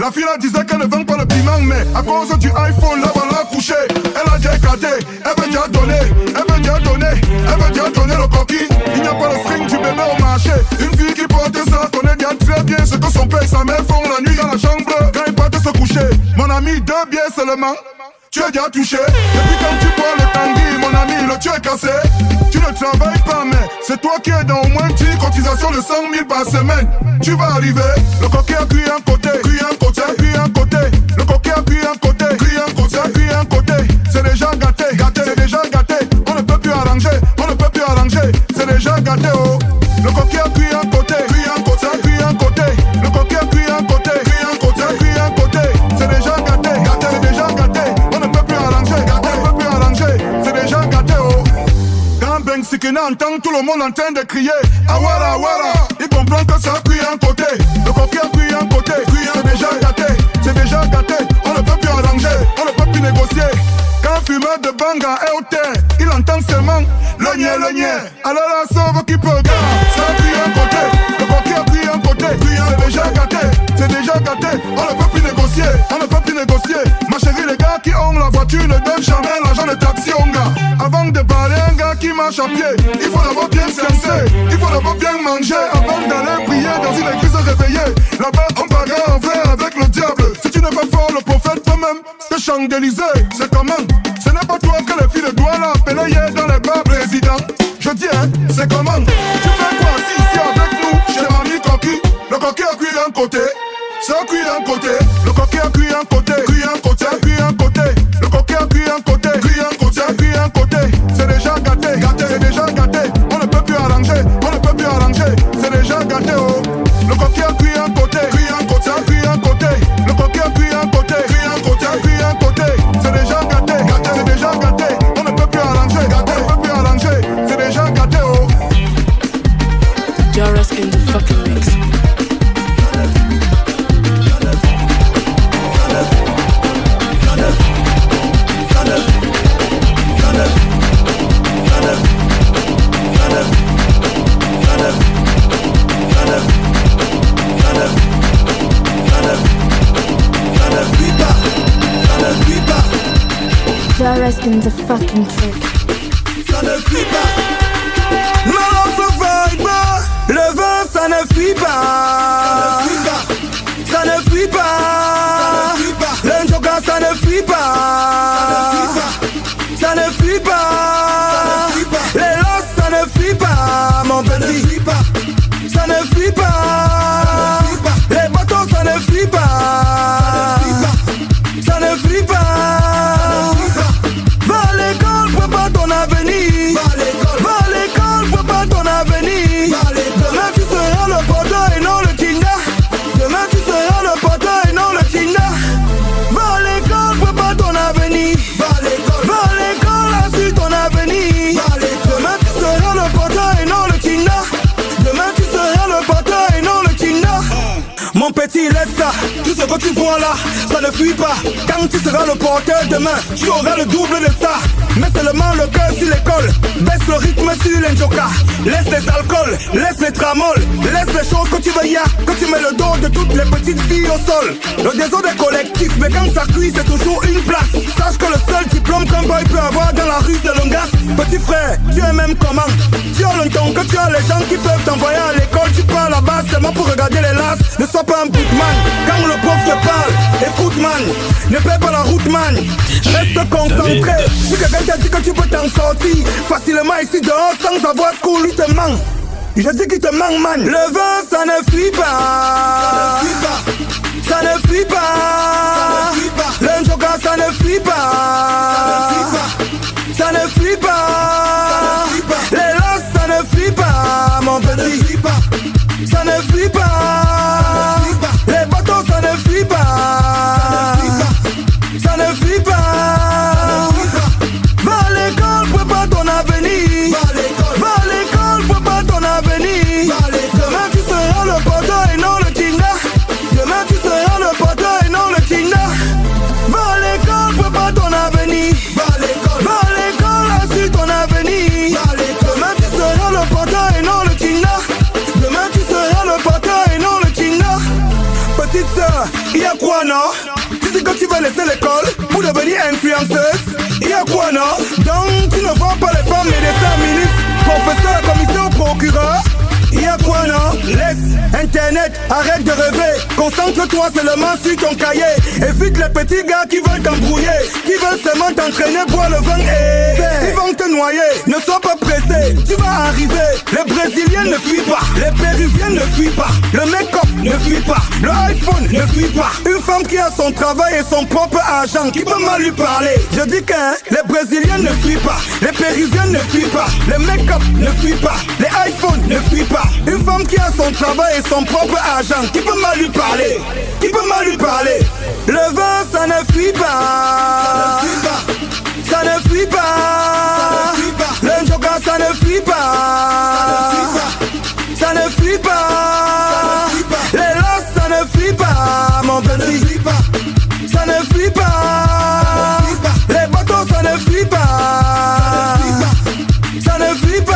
La fille là disait qu'elle ne vend pas le piment, mais à cause du iPhone, là on l'a couché. Elle a déjà éclaté, elle veut déjà donner, elle veut déjà donner, elle veut déjà donner le coquille. Il n'y a pas le string du bébé au marché. Une fille qui porte ça connaît déjà très bien ce que son père et sa mère font la nuit dans la chambre quand ils partent se coucher. Mon ami, 2 bières seulement, tu es déjà touché. Depuis quand tu bois le tanguy, mon ami, le tu est cassé. Tu ne travailles pas, mais c'est toi qui es dans au moins 10 cotisations de 100 000 par semaine. Tu vas arriver, le coquet a cuit un côté, cuit un côté, cuit un côté. Le coquet a cuit un côté, cuit un côté, cuit un côté. C'est déjà gâté, gâté, c'est déjà gâté. On ne peut plus arranger, on ne peut plus arranger. C'est déjà gâté, oh. Le coquet a cuit un côté, cuit un côté, cuit un côté. Le coquet a cuit un côté, cuit un côté, cuit un côté. C'est déjà gâté, gâté, c'est déjà gâté. On ne peut plus arranger, gâté, on ne peut plus arranger. C'est déjà gâté, oh. Quand Ben Sikina entend tout le monde en train de crier Awara, Awara, il comprend que ça a cuit un côté. Le coquet a cuit un côté, c'est déjà gâté, c'est déjà gâté. On ne peut plus arranger, on ne peut plus négocier. Quand fumeur de banga est au terre, il entend seulement le niais, le niais. Alors la sauve qui peut gagner, ça a cuit un côté. Le coquet a cuit un côté, c'est déjà gâté, c'est déjà gâté. On ne peut plus négocier, on ne peut plus négocier. Ma chérie, les gars qui ont la voiture ne donnent jamais l'argent de taxi, on gars. Avant de parler un gars qui marche à pied, il faut d'abord bien senser, il faut d'abord bien manger avant d'aller prier dans une église réveillée. Là-bas on parle en vrai avec le diable. Si tu n'es pas fort, le prophète peut même te chandéliser. C'est comment? Ce n'est pas toi que les filles de Douala appelaient hier dans les bars président. Je dis hein, c'est comment? Tu fais quoi ici avec nous chez Mamie Coquille? Le coquille a cuit d'un côté, ça a cuit d'un côté. Le coquille a cuit un côté, cuit un côté, cuit un côté. Le coquille a cuit un côté, cuit un côté, cuit un côté. C'est déjà gâté, gâté, c'est déjà gâté. On ne peut plus arranger, on ne peut plus arranger. C'est déjà gâté, oh. Le coquille a cuit un côté, cuit un côté, cuit un côté. Le coquille a cuit un côté, cuit un côté, cuit un côté. C'est déjà gâté, gâté, c'est déjà gâté. On ne peut plus arranger, gâté, on ne peut plus arranger. C'est déjà gâté, oh. Jaras in the fucking mix. Jaras in the fucking trick. Ça ne fuit pas. Non, ça ne fuit pas. Le vent, ça ne fuit pas. Ça ne fuit pas. L'enjoka, ça ne fuit pas. Ça ne fuit pas. Les losses, ça ne fuit pas. Mon petit, ça ne fuit pas. Les bateaux, ça ne fuit pas. Ça ne fuit pas. Va à l'école, prépare ton avenir. Va à l'école, prépare ton avenir. Demain tu seras le porteur et non le kinda. Demain tu seras le porteur et non le kinda. Va à l'école, prépare ton avenir. Va à l'école, assure ton avenir. Demain tu seras le porteur et non le kinda. Demain tu seras le porteur et non le kinda. Mon petit, laisse ça, tout ce que tu vois là, ça ne fuit pas. Quand tu seras le porteur demain, tu auras le double de ça. Mets seulement le cœur sur l'école, baisse le rythme sur l'enjoka. Laisse les alcools, laisse les tramols, laisse les choses que tu veux y a. Que tu mets le dos de toutes les petites filles au sol. Le désordre est collectif, mais quand ça cuit c'est toujours une place. Sache que le seul diplôme qu'un boy peut avoir dans la rue c'est l'ongas. Petit frère, tu es même comment? Tu as longtemps que tu as les gens qui peuvent t'envoyer à l'école. Tu pars là-bas seulement pour regarder les lasses. Ne sois pas un bootman, quand le prof te parle, écoute man. Ne perds pas la route man, reste concentré. Si quelqu'un t'a dit que tu peux t'en sortir facilement ici dehors sans avoir ce qu'on lui te manque, je dis qu'il te manque man. Le vent ça ne fuit pas. Ça ne fuit pas. L'enjoka ça ne fuit pas. Ça ne fuit pas. Les losses ça ne fuit pas. Mon petit, ça ne fuit pas. Les bateaux ça ne fuit pas. Ça ne fuit pas. Va à l'école, prépare ton avenir. Va à l'école, prépare ton avenir. Demain tu seras le porteur et non le kinda. Demain tu seras le porteur et non le kinda. Va à l'école, prépare ton avenir. Va à l'école, assure ton avenir. Demain tu seras le porteur et non le kinda. Demain tu seras le porteur et petite sœur, y'a quoi non? Tu dis que tu vas laisser l'école pour devenir influenceuse? Y'a quoi non? Donc tu ne vois pas les femmes médecins, ministres, professeurs, commissaires, procureurs? Y'a quoi non? Laisse internet, arrête de rêver. Concentre-toi seulement sur ton cahier. Évite les petits gars qui veulent t'embrouiller, qui veulent seulement t'entraîner, boire le vin et ils vont te noyer. Ne sois pas pressé, tu vas arriver. Les Brésiliens ne fuient pas, les Péruviens ne fuient pas, le make-up ne fuit pas, le iPhone ne fuit pas. Une femme qui a son travail et son propre argent, qui peut mal lui parler. Je dis que les Brésiliens ne fuient pas, les Péruviens ne fuient pas, le make-up ne fuit pas, les iPhones ne fuient pas. Une femme qui a son travail et son propre argent, qui peut mal lui parler, qui peut mal lui parler. Le vin ça ne fuit pas, ça ne fuit pas, le joker ça ne fuit pas, ça ne fuit pas, les losses ça ne fuit pas, mon petit, ça ne fuit pas, les bateaux ça ne fuit pas, ça ne fuit pas.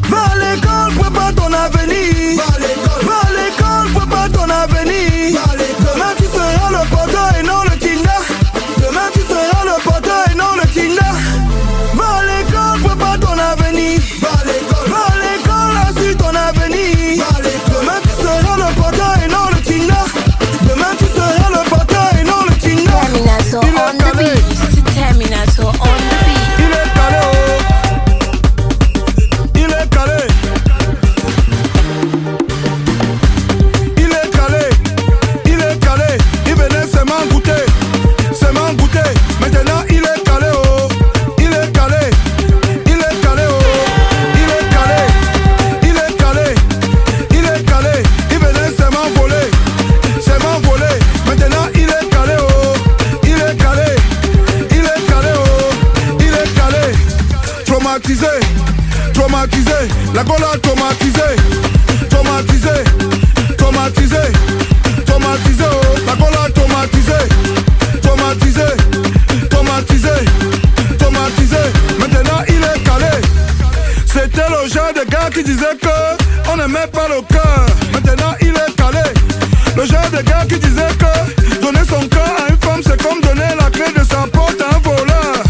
Va à l'école, prépare ton avenir. Va à l'école, prépare ton avenir. Demain tu seras le porteur et non le kinda. Demain tu seras le porteur et non le kinda. Va à l'école, prépare ton avenir. Va à l'école, assure ton avenir. Demain tu seras le porteur et non le kinda. Demain tu seras le porteur et non le kinda. Terminator on the beat. Terminator on the beat. Il est calé, oh. Il est calé. Il est calé. Il est calé. Il venait seulement goûter. Seulement goûter. Maintenant il est calé, oh. Il est calé. Il est calé, oh. Il est calé. Il est calé. Il est calé. Il venait seulement voler. Seulement voler. Maintenant il est calé, oh. Il est calé. Il est calé, oh. Il est calé. Traumatisé. Traumatisé, la Gaule a traumatisé. Traumatisé, traumatisé, traumatisé, oh. La Gaule a traumatisé. Traumatisé, traumatisé, traumatisé. Maintenant il est calé. C'était le genre de gars qui disait que on n'aimait pas le cœur. Maintenant il est calé. Le genre de gars qui disait que donner son cœur à une femme c'est comme donner la clé de sa porte à un voleur.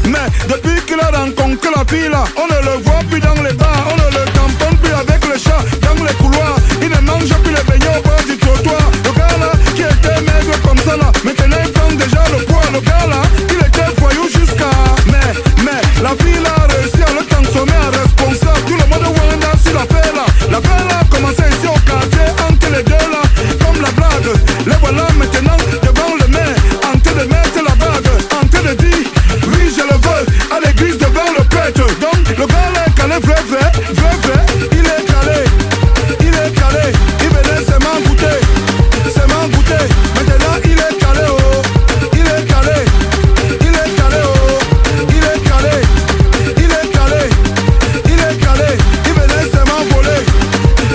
Mais depuis qu'il a rencontré la fille là, on ne le voit plus dans les bars, on ne le tamponne plus avec le chat dans les couloirs. Il ne mange plus les beignets au bord du trottoir. Le gars là, qui était maigre comme ça là, maintenant il prend déjà le poids. Le gars là, il était voyou jusqu'à... Mais la fille là a réussi à le transformer en responsable. Tout le monde Wanda sur l'affaire là. L'affaire là a commencé ici au quartier, entre les deux là, comme la blague. Les voilà maintenant devant le maire, en train de mettre la bague, en train de dire oui je le veux, à l'église devant le prêtre. Donc le gars là est calé, vrai, il est calé, il est calé. Il venait seulement goûter, seulement goûter. Maintenant il est calé, oh, il est calé, il est calé, oh, il est calé, il est calé, il est calé. Il venait seulement voler,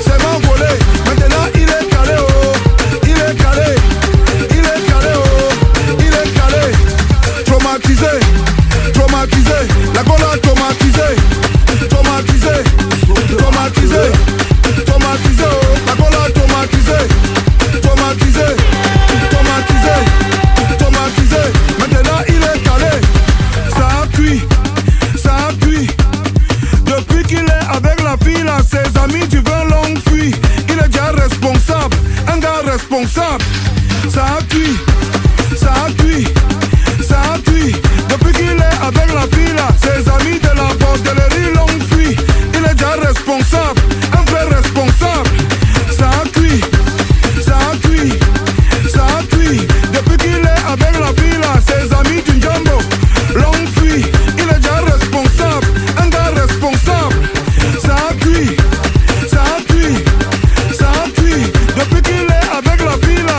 seulement voler. Maintenant il est calé, oh, il est calé, il est calé, oh, il est calé. Traumatisé, traumatisé, la Gaule a traumatisé, traumatisé, traumatisé, traumatisé, oh, la Gaule a traumatisé, traumatisé, traumatisé, traumatisé. Maintenant il est calé, ça appuie, ça appuie. Depuis qu'il est avec la fille là, ses amis du vin l'ont fui. Il est déjà responsable, un gars responsable. Ça appuie, ça appuie, ça appuie. Depuis qu'il est avec la fille là, ses amis de la bordellerie l'ont fui. Il est déjà responsable, un vrai responsable. Ça appuie, ça appuie, ça appuie. Depuis qu'il est avec la fille là, ses amis du Njambo l'ont fui. Il est déjà responsable, un gars responsable. Ça appuie, ça appuie, ça appuie. Depuis qu'il est avec la fille là,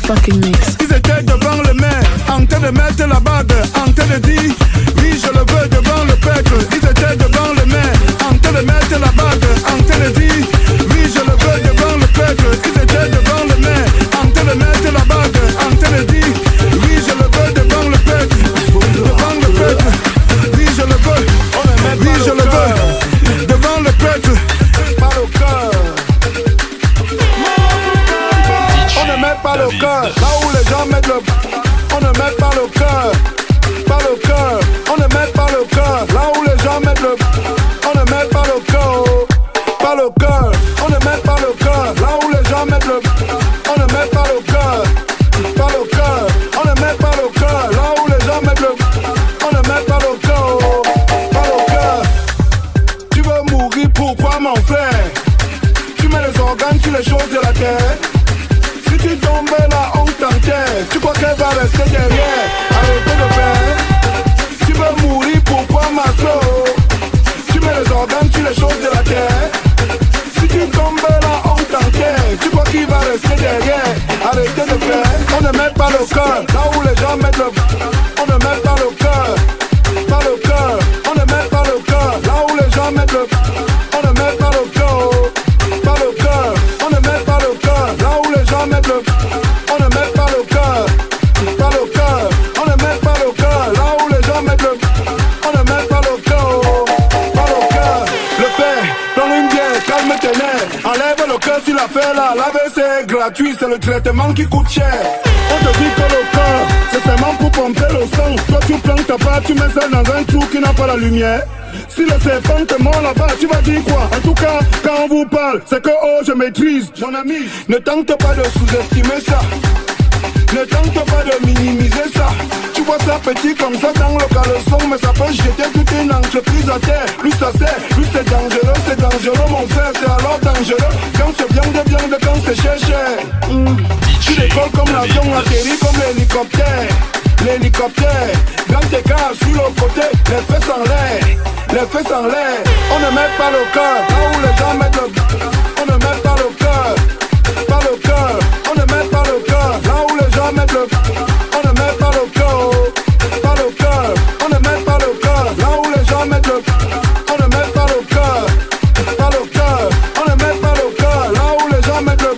fucking mix. Ils étaient devant le maire, en train de mettre la bague, en train de dire oui je le veux devant le peuple. Ils étaient devant le maire, en train de mettre la bague, en train de dire oui je le veux devant le peuple. Ils étaient devant le maire, en train de mettre la bague, en train de dire oui je le veux devant le peuple. Devant le peuple, oui je le veux, oui je le veux devant le peuple. Pas au cœur. On ne met pas le cœur là où les gens mettent le. On ne met pas le cœur, pas le cœur. On ne met pas le cœur là où les gens mettent le. On ne met pas le cœur, pas le cœur. On ne met pas le cœur là où les gens mettent le. On ne met pas le cœur, pas le cœur. On ne met pas le cœur là où les gens mettent le. On ne met pas le cœur, pas le cœur. Tu veux mourir, pourquoi mon frère? Tu mets les organes sur les choses de la terre. Si tu tombes là, on t'enterre. Tu crois qu'elle va rester derrière? Arrêtez de faire. Tu veux mourir, pourquoi ma soeur? Tu mets les organes sur les choses de la terre. Si tu tombes là, on t'enterre. Tu crois qu'il va rester derrière? Arrêtez de faire. On ne met pas le cœur là où les gens mettent le. On ne met pas le cœur, pas le cœur. On ne met pas le cœur là où les gens mettent le. On ne met pas le cœur, pas le cœur. On ne met pas le cœur là où les gens mettent le. On ne met pas le cœur, pas le cœur. On ne met pas le cœur là où les gens mettent le. On ne met pas le cœur, pas le cœur. Le père, prends une bière, calme tes nerfs. Enlève le cœur sur l'affaire là. Laver c'est gratuit, c'est le traitement qui coûte cher. On te dit que le cœur, c'est seulement pour pomper le sang. Toi tu prends ta part, tu mets ça dans un trou qui n'a pas la lumière. Si le serpent te mord là-bas, tu vas dire quoi? En tout cas, quand on vous parle, c'est que oh je maîtrise. Mon ami, ne tente pas de sous-estimer ça. Ne tente pas de minimiser ça. Tu vois ça petit comme ça dans le caleçon, mais ça peut jeter toute une entreprise à terre. Plus ça sert, plus c'est dangereux mon frère, c'est alors dangereux. Quand c'est bien de quand c'est cher. Tu décolles comme l'avion, atterris comme l'hélicoptère. L'hélicoptère, dans tes gars sur le côté, les fesses en l'air, les fesses en l'air. On ne met pas le cœur là où les gens mettent le. On ne met pas le cœur, pas le cœur. On ne met pas le cœur là où les gens mettent le. On ne met pas le cœur, pas le cœur. On ne met pas le cœur là où les gens mettent le. On ne met pas le cœur, pas le cœur. On ne met pas le cœur là où les gens mettent le.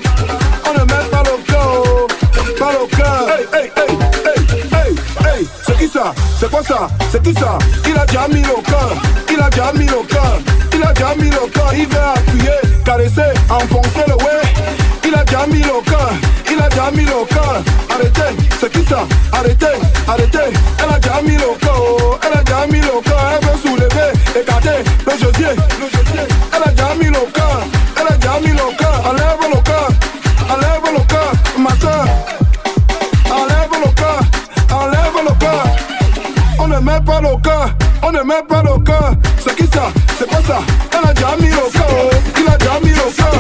On ne met pas le cœur, pas le cœur. Hey, hey, hey. C'est qui ça? C'est quoi ça? C'est qui ça? Il a déjà mis le cœur. Il a déjà mis le cœur. Il a déjà mis le cœur. Il veut appuyer, caresser, enfoncer le ouais. Il a déjà mis le cœur. Il a déjà mis le cœur. Arrêtez, c'est qui ça? Arrêtez, arrêtez. Elle a déjà mis le cœur. Elle a déjà mis le cœur. Elle veut soulever, écarter le josier. Elle a déjà mis le cœur. Elle a déjà mis le cœur. Enlève le cœur. Enlève le cœur, ma soeur. Enlève le cœur. Enlève le cœur. On ne met pas le cœur. On ne met pas le cœur. C'est qui ça? C'est quoi ça? Elle a déjà mis le cœur. Il a déjà mis le cœur.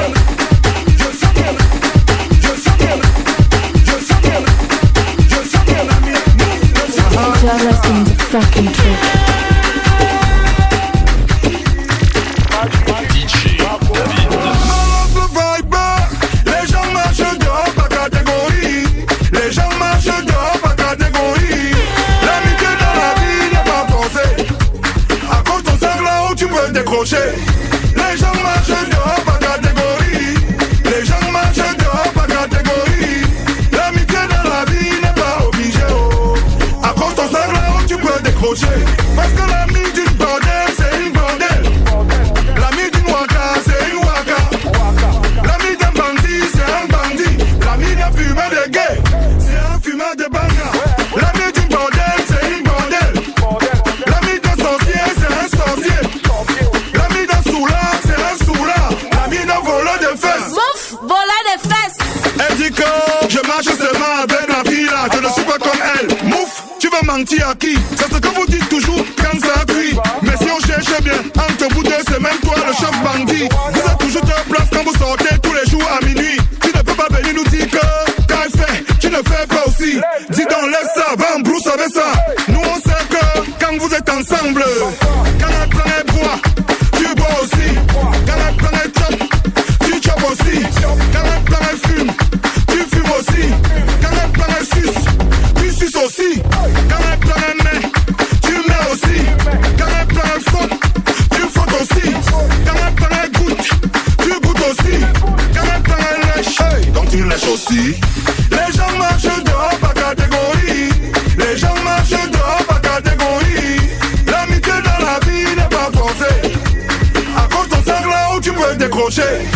Jealous in the fucking trick. DJ David. Les gens marchent dehors par catégorie. Les gens marchent dehors par catégorie. L'amitié dans la vie n'est pas forcée. À cause ton sang là où tu peux décrocher. Les gens marchent dehors par catégorie. Les gens marchent dehors par catégorie. L'amitié dans la vie n'est pas obligée. Oh. À cause ton sang là où tu peux décrocher. Parce que l'ami d'une bordel, c'est une bordel. L'ami d'une waka, c'est une waka. L'ami d'un bandit, c'est un bandit. L'ami d'un fumeur de gay, c'est un fumeur de banga. L'ami d'une bordel, c'est une bordel. L'ami d'un sorcier, c'est un sorcier. L'ami d'un soulard, c'est un soulard. L'ami d'un voleur de fesses. Mouf, voleur de fesses. Elle dit que je marche seulement avec la fille là. Je ne suis pas comme elle. Mouf, tu veux mentir à qui? C'est ce que vous dites toujours quand ça crie. Mais si on cherche bien, entre vous deux, c'est même toi le chef bandit. Vous êtes toujours de place quand vous sortez tous les jours à minuit. Tu ne peux pas venir nous dire que quand elle fait, tu ne fais pas aussi. Dis donc, laisse ça, va en brousse avec ça. Nous on sait que quand vous êtes ensemble, quand elle prend elle boit, tu bois aussi. Quand elle prend elle chope, tu chopes aussi. Quand elle prend elle fume, tu fumes aussi. Quand elle décrocher.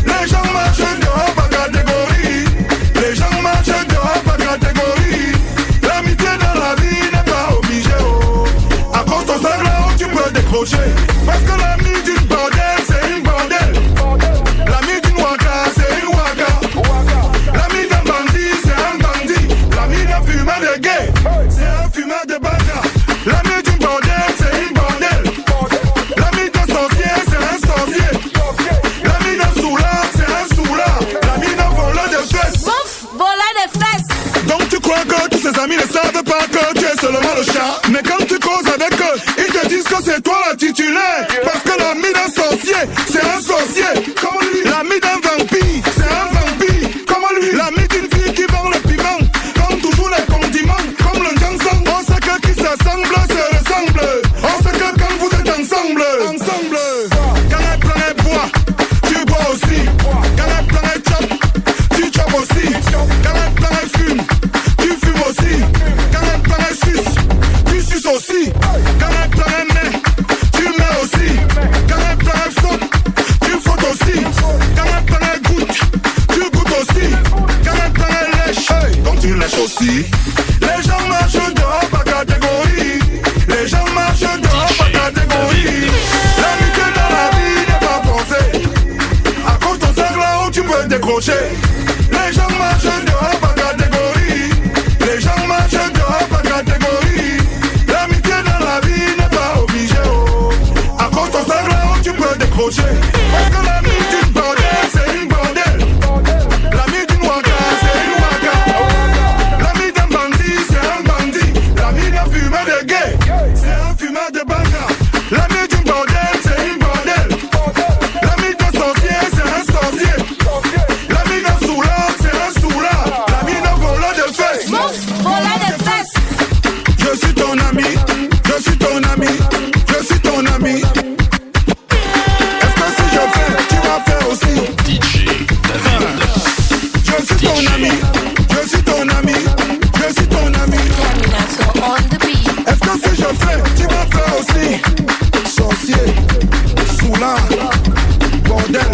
Les gens marchent dehors par catégorie. Les gens marchent dehors par catégorie. L'amitié dans la vie n'est pas obligée. Oh. À cause ton sac là où tu peux décrocher. Parce que l'ami d'une bordel, c'est une bordel. L'ami d'une waka, c'est une waka. L'ami d'un bandit, c'est un bandit. L'ami d'un fumeur de gay, c'est un fumeur de banda. L'ami d'une bordel, c'est une bordel. L'ami d'un sorcier, c'est un sorcier. L'ami d'un soulard, c'est un soulard. L'ami d'un voleur de fesses. Bouf, voleur de fesses. Donc tu crois que tous ces amis ne savent pas que tu es seulement le chat. Mais quand tu causes avec eux, ils te disent que c'est toi la titulaire. Parce que l'ami d'un sorcier, c'est un sorcier. Comme lui. L'ami d'un vampire, c'est un vampire. Comme lui. L'ami d'une fille qui vend le piment. Comme toujours les condiments, comme le janson. On sait que qui s'assemble se ressemble. On sait que quand vous êtes ensemble, quand un plan est bois, tu bois aussi. Quand un plan est chop, tu chopes aussi. Quand un plan est fume, tu fumes aussi. Quand un plan est suce, tu suces aussi. Quand un plan est met, tu mets aussi. Quand un plan est faute, tu fautes aussi. Quand un plan est goutte, tu goûtes aussi. Quand un plan est lèche, donc tu lèches aussi. Les gens marchent dehors par catégorie. Les gens marchent dehors par catégorie. L'amitié dans la vie n'est pas forcée. À cause ton sac là où tu peux décrocher. Les gens marchent dehors par catégorie. Les gens marchent dehors par catégorie. L'amitié dans la vie n'est pas obligée. Oh. À cause ton sac là où tu peux décrocher. Parce que l'ami d'une bordel, c'est une bordel. L'ami d'une waka, c'est une waka. L'ami d'un bandit, c'est un bandit. L'ami d'un fumeur de gay, c'est un fumeur de banga. L'ami d'une bordel, c'est une bordel. L'ami d'un sorcier, c'est un sorcier. L'ami d'un soulard, c'est un soulard. L'ami d'un voleur de fesses. Bouf, voleur de fesses. Je suis ton ami, je suis ton ami, je suis ton ami. Est-ce que si je fais, tu vas faire aussi? DJ David. Je suis ton ami, je suis ton ami, je suis ton ami. Terminator on the beat. Est-ce que si je fais, tu vas faire aussi? Sorcier, soulard, bordel.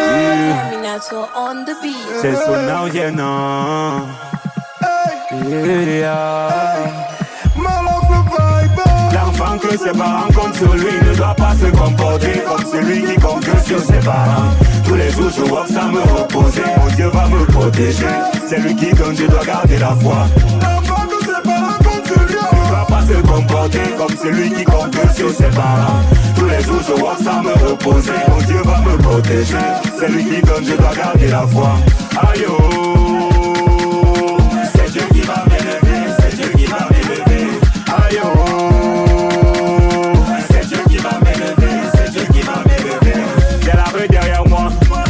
Terminator on the beat. C'est son argent. L'enfant que ses parents comptent sur lui ne doit pas se comporter comme celui qui compte que sur ses parents. Tous les jours je vois que ça me reposer. Mon Dieu va me protéger. C'est lui qui compte, je dois garder la foi. L'enfant que ses parents comptent sur lui ne doit pas se comporter comme celui qui compte que sur ses parents. Tous les jours je vois que ça me reposer. Mon Dieu va me protéger. C'est lui qui compte, je dois garder la foi. Aïe oh. C'est Dieu qui va m'élever. C'est Dieu qui va m'élever. Aïe oh. C'est Dieu qui va m'élever. C'est Dieu qui va m'élever. C'est la rue derrière moi,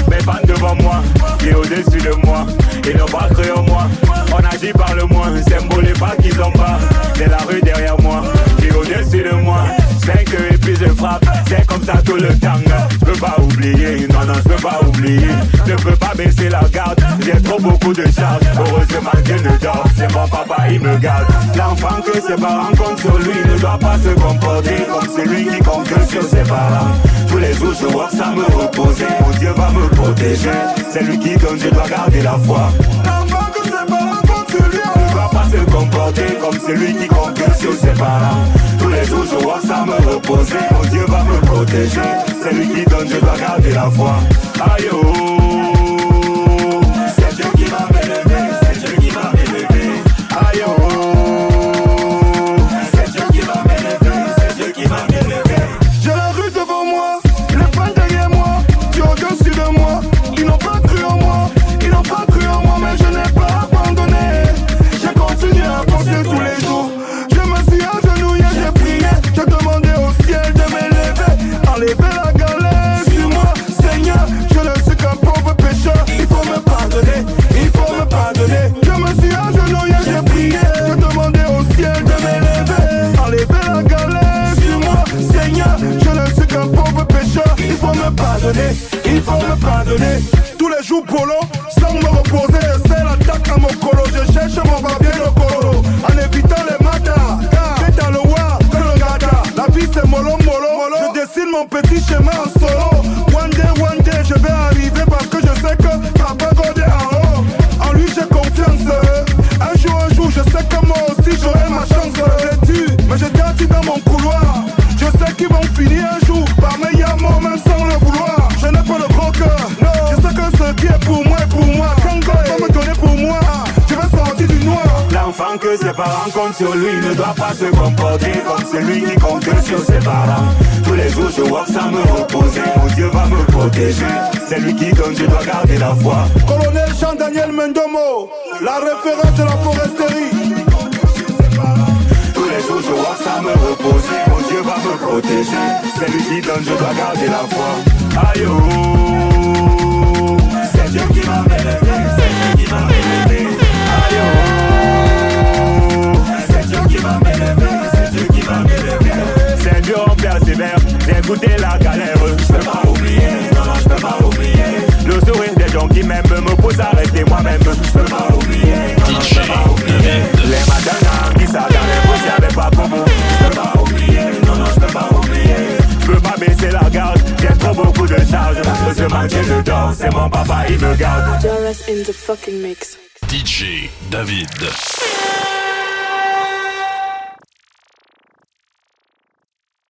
mes fans devant moi, qui est au-dessus de moi. Ils n'ont pas cru en moi. On agit par le moins, symbole et pas qu'ils ont pas. C'est la rue derrière moi, qui est au-dessus de moi. 5 et puis je frappe, c'est comme ça tout le temps. Je peux pas oublier, non non je peux pas oublier. Je peux pas baisser la garde, j'ai trop beaucoup de charges. Heureusement Dieu ne dort, c'est mon papa il me garde. L'enfant que ses parents comptent sur lui ne doit pas se comporter comme celui qui compte que sur ses parents. Tous les jours je vois que ça me reposer, mon Dieu va me protéger. C'est lui qui compte, je dois garder la foi. L'enfant que ses parents comptent sur lui ne doit pas se comporter comme celui qui compte que sur ses parents. Tous les jours je vois que ça me reposer, mon Dieu va me protéger. C'est lui qui donne, je dois garder la foi. Aïe oh. C'est Dieu qui va m'élever, c'est Dieu qui va m'élever. Aïe oh. C'est Dieu qui va m'élever, c'est Dieu qui va m'élever. J'ai la rue devant moi, les fans derrière moi, qui ont au-dessus de moi. Ils n'ont pas cru en moi, ils n'ont pas cru en moi, mais je n'ai pas abandonné. J'ai continué à penser tous les jours. Je me suis agenouillé, j'ai prié, j'ai demandé au ciel de m'élever. Enlever la galère sur moi, Seigneur. Je ne suis qu'un pauvre pécheur, il faut me pardonner, il faut me pardonner. Je me suis agenouillé, j'ai prié, j'ai demandé au ciel de m'élever. Enlever la galère sur moi, Seigneur. Je ne suis qu'un pauvre pécheur, il faut me pardonner, il faut me pardonner. Tous les jours polo, sans me reposer, c'est l'attaque à mon colo. Je cherche mon barbier de colo, en évitant les matas. Faites à le war, que le gata. La vie c'est mollo mollo. Je dessine mon petit chemin en solo. One day, je vais arriver parce que je sais que Papa God est en haut. En lui j'ai confiance. Un jour, je sais que moi aussi j'aurai ma chance. Vêtu, mais j'étais assis dans mon couloir. Je sais qu'ils vont finir un jour par meilleur mot même sans le vouloir. Je n'ai pas le gros cœur, non. Je sais que ce qui est pour moi est pour moi. Quand God va me donner pour moi, je vais sortir du noir. L'enfant que ses parents comptent sur lui ne doit pas se comporter comme celui qui compte sur ses parents. Tous les jours je vois sans me reposer, mon Dieu va me protéger. C'est lui qui donne, je dois garder la foi. Colonel Jean-Daniel Mendomo, la référence de la foresterie. Tous les jours je vois sans me reposer, mon Dieu va me protéger. C'est lui qui donne, je dois garder la foi. Aïe oh, c'est Dieu qui m'a élevé, c'est Dieu qui m'a élevé. Aïe oh, c'est Dieu qui m'a élevé, c'est Dieu qui m'a élevé. C'est dur, on persévère, j'ai goûté la galère. Je peux pas oublier, non, je peux pas oublier. Le sourire des gens qui m'aiment me pousse à rester moi-même. Je peux pas oublier, non, je peux pas oublier. Les matins qui s'attendent, y'avais pas pour vous. Je peux pas oublier, non, je peux pas oublier. Je peux pas baisser la garde, j'ai trop beaucoup de charges. Je manque de dors, c'est mon papa, il me garde. Joras in the fucking mix. DJ David.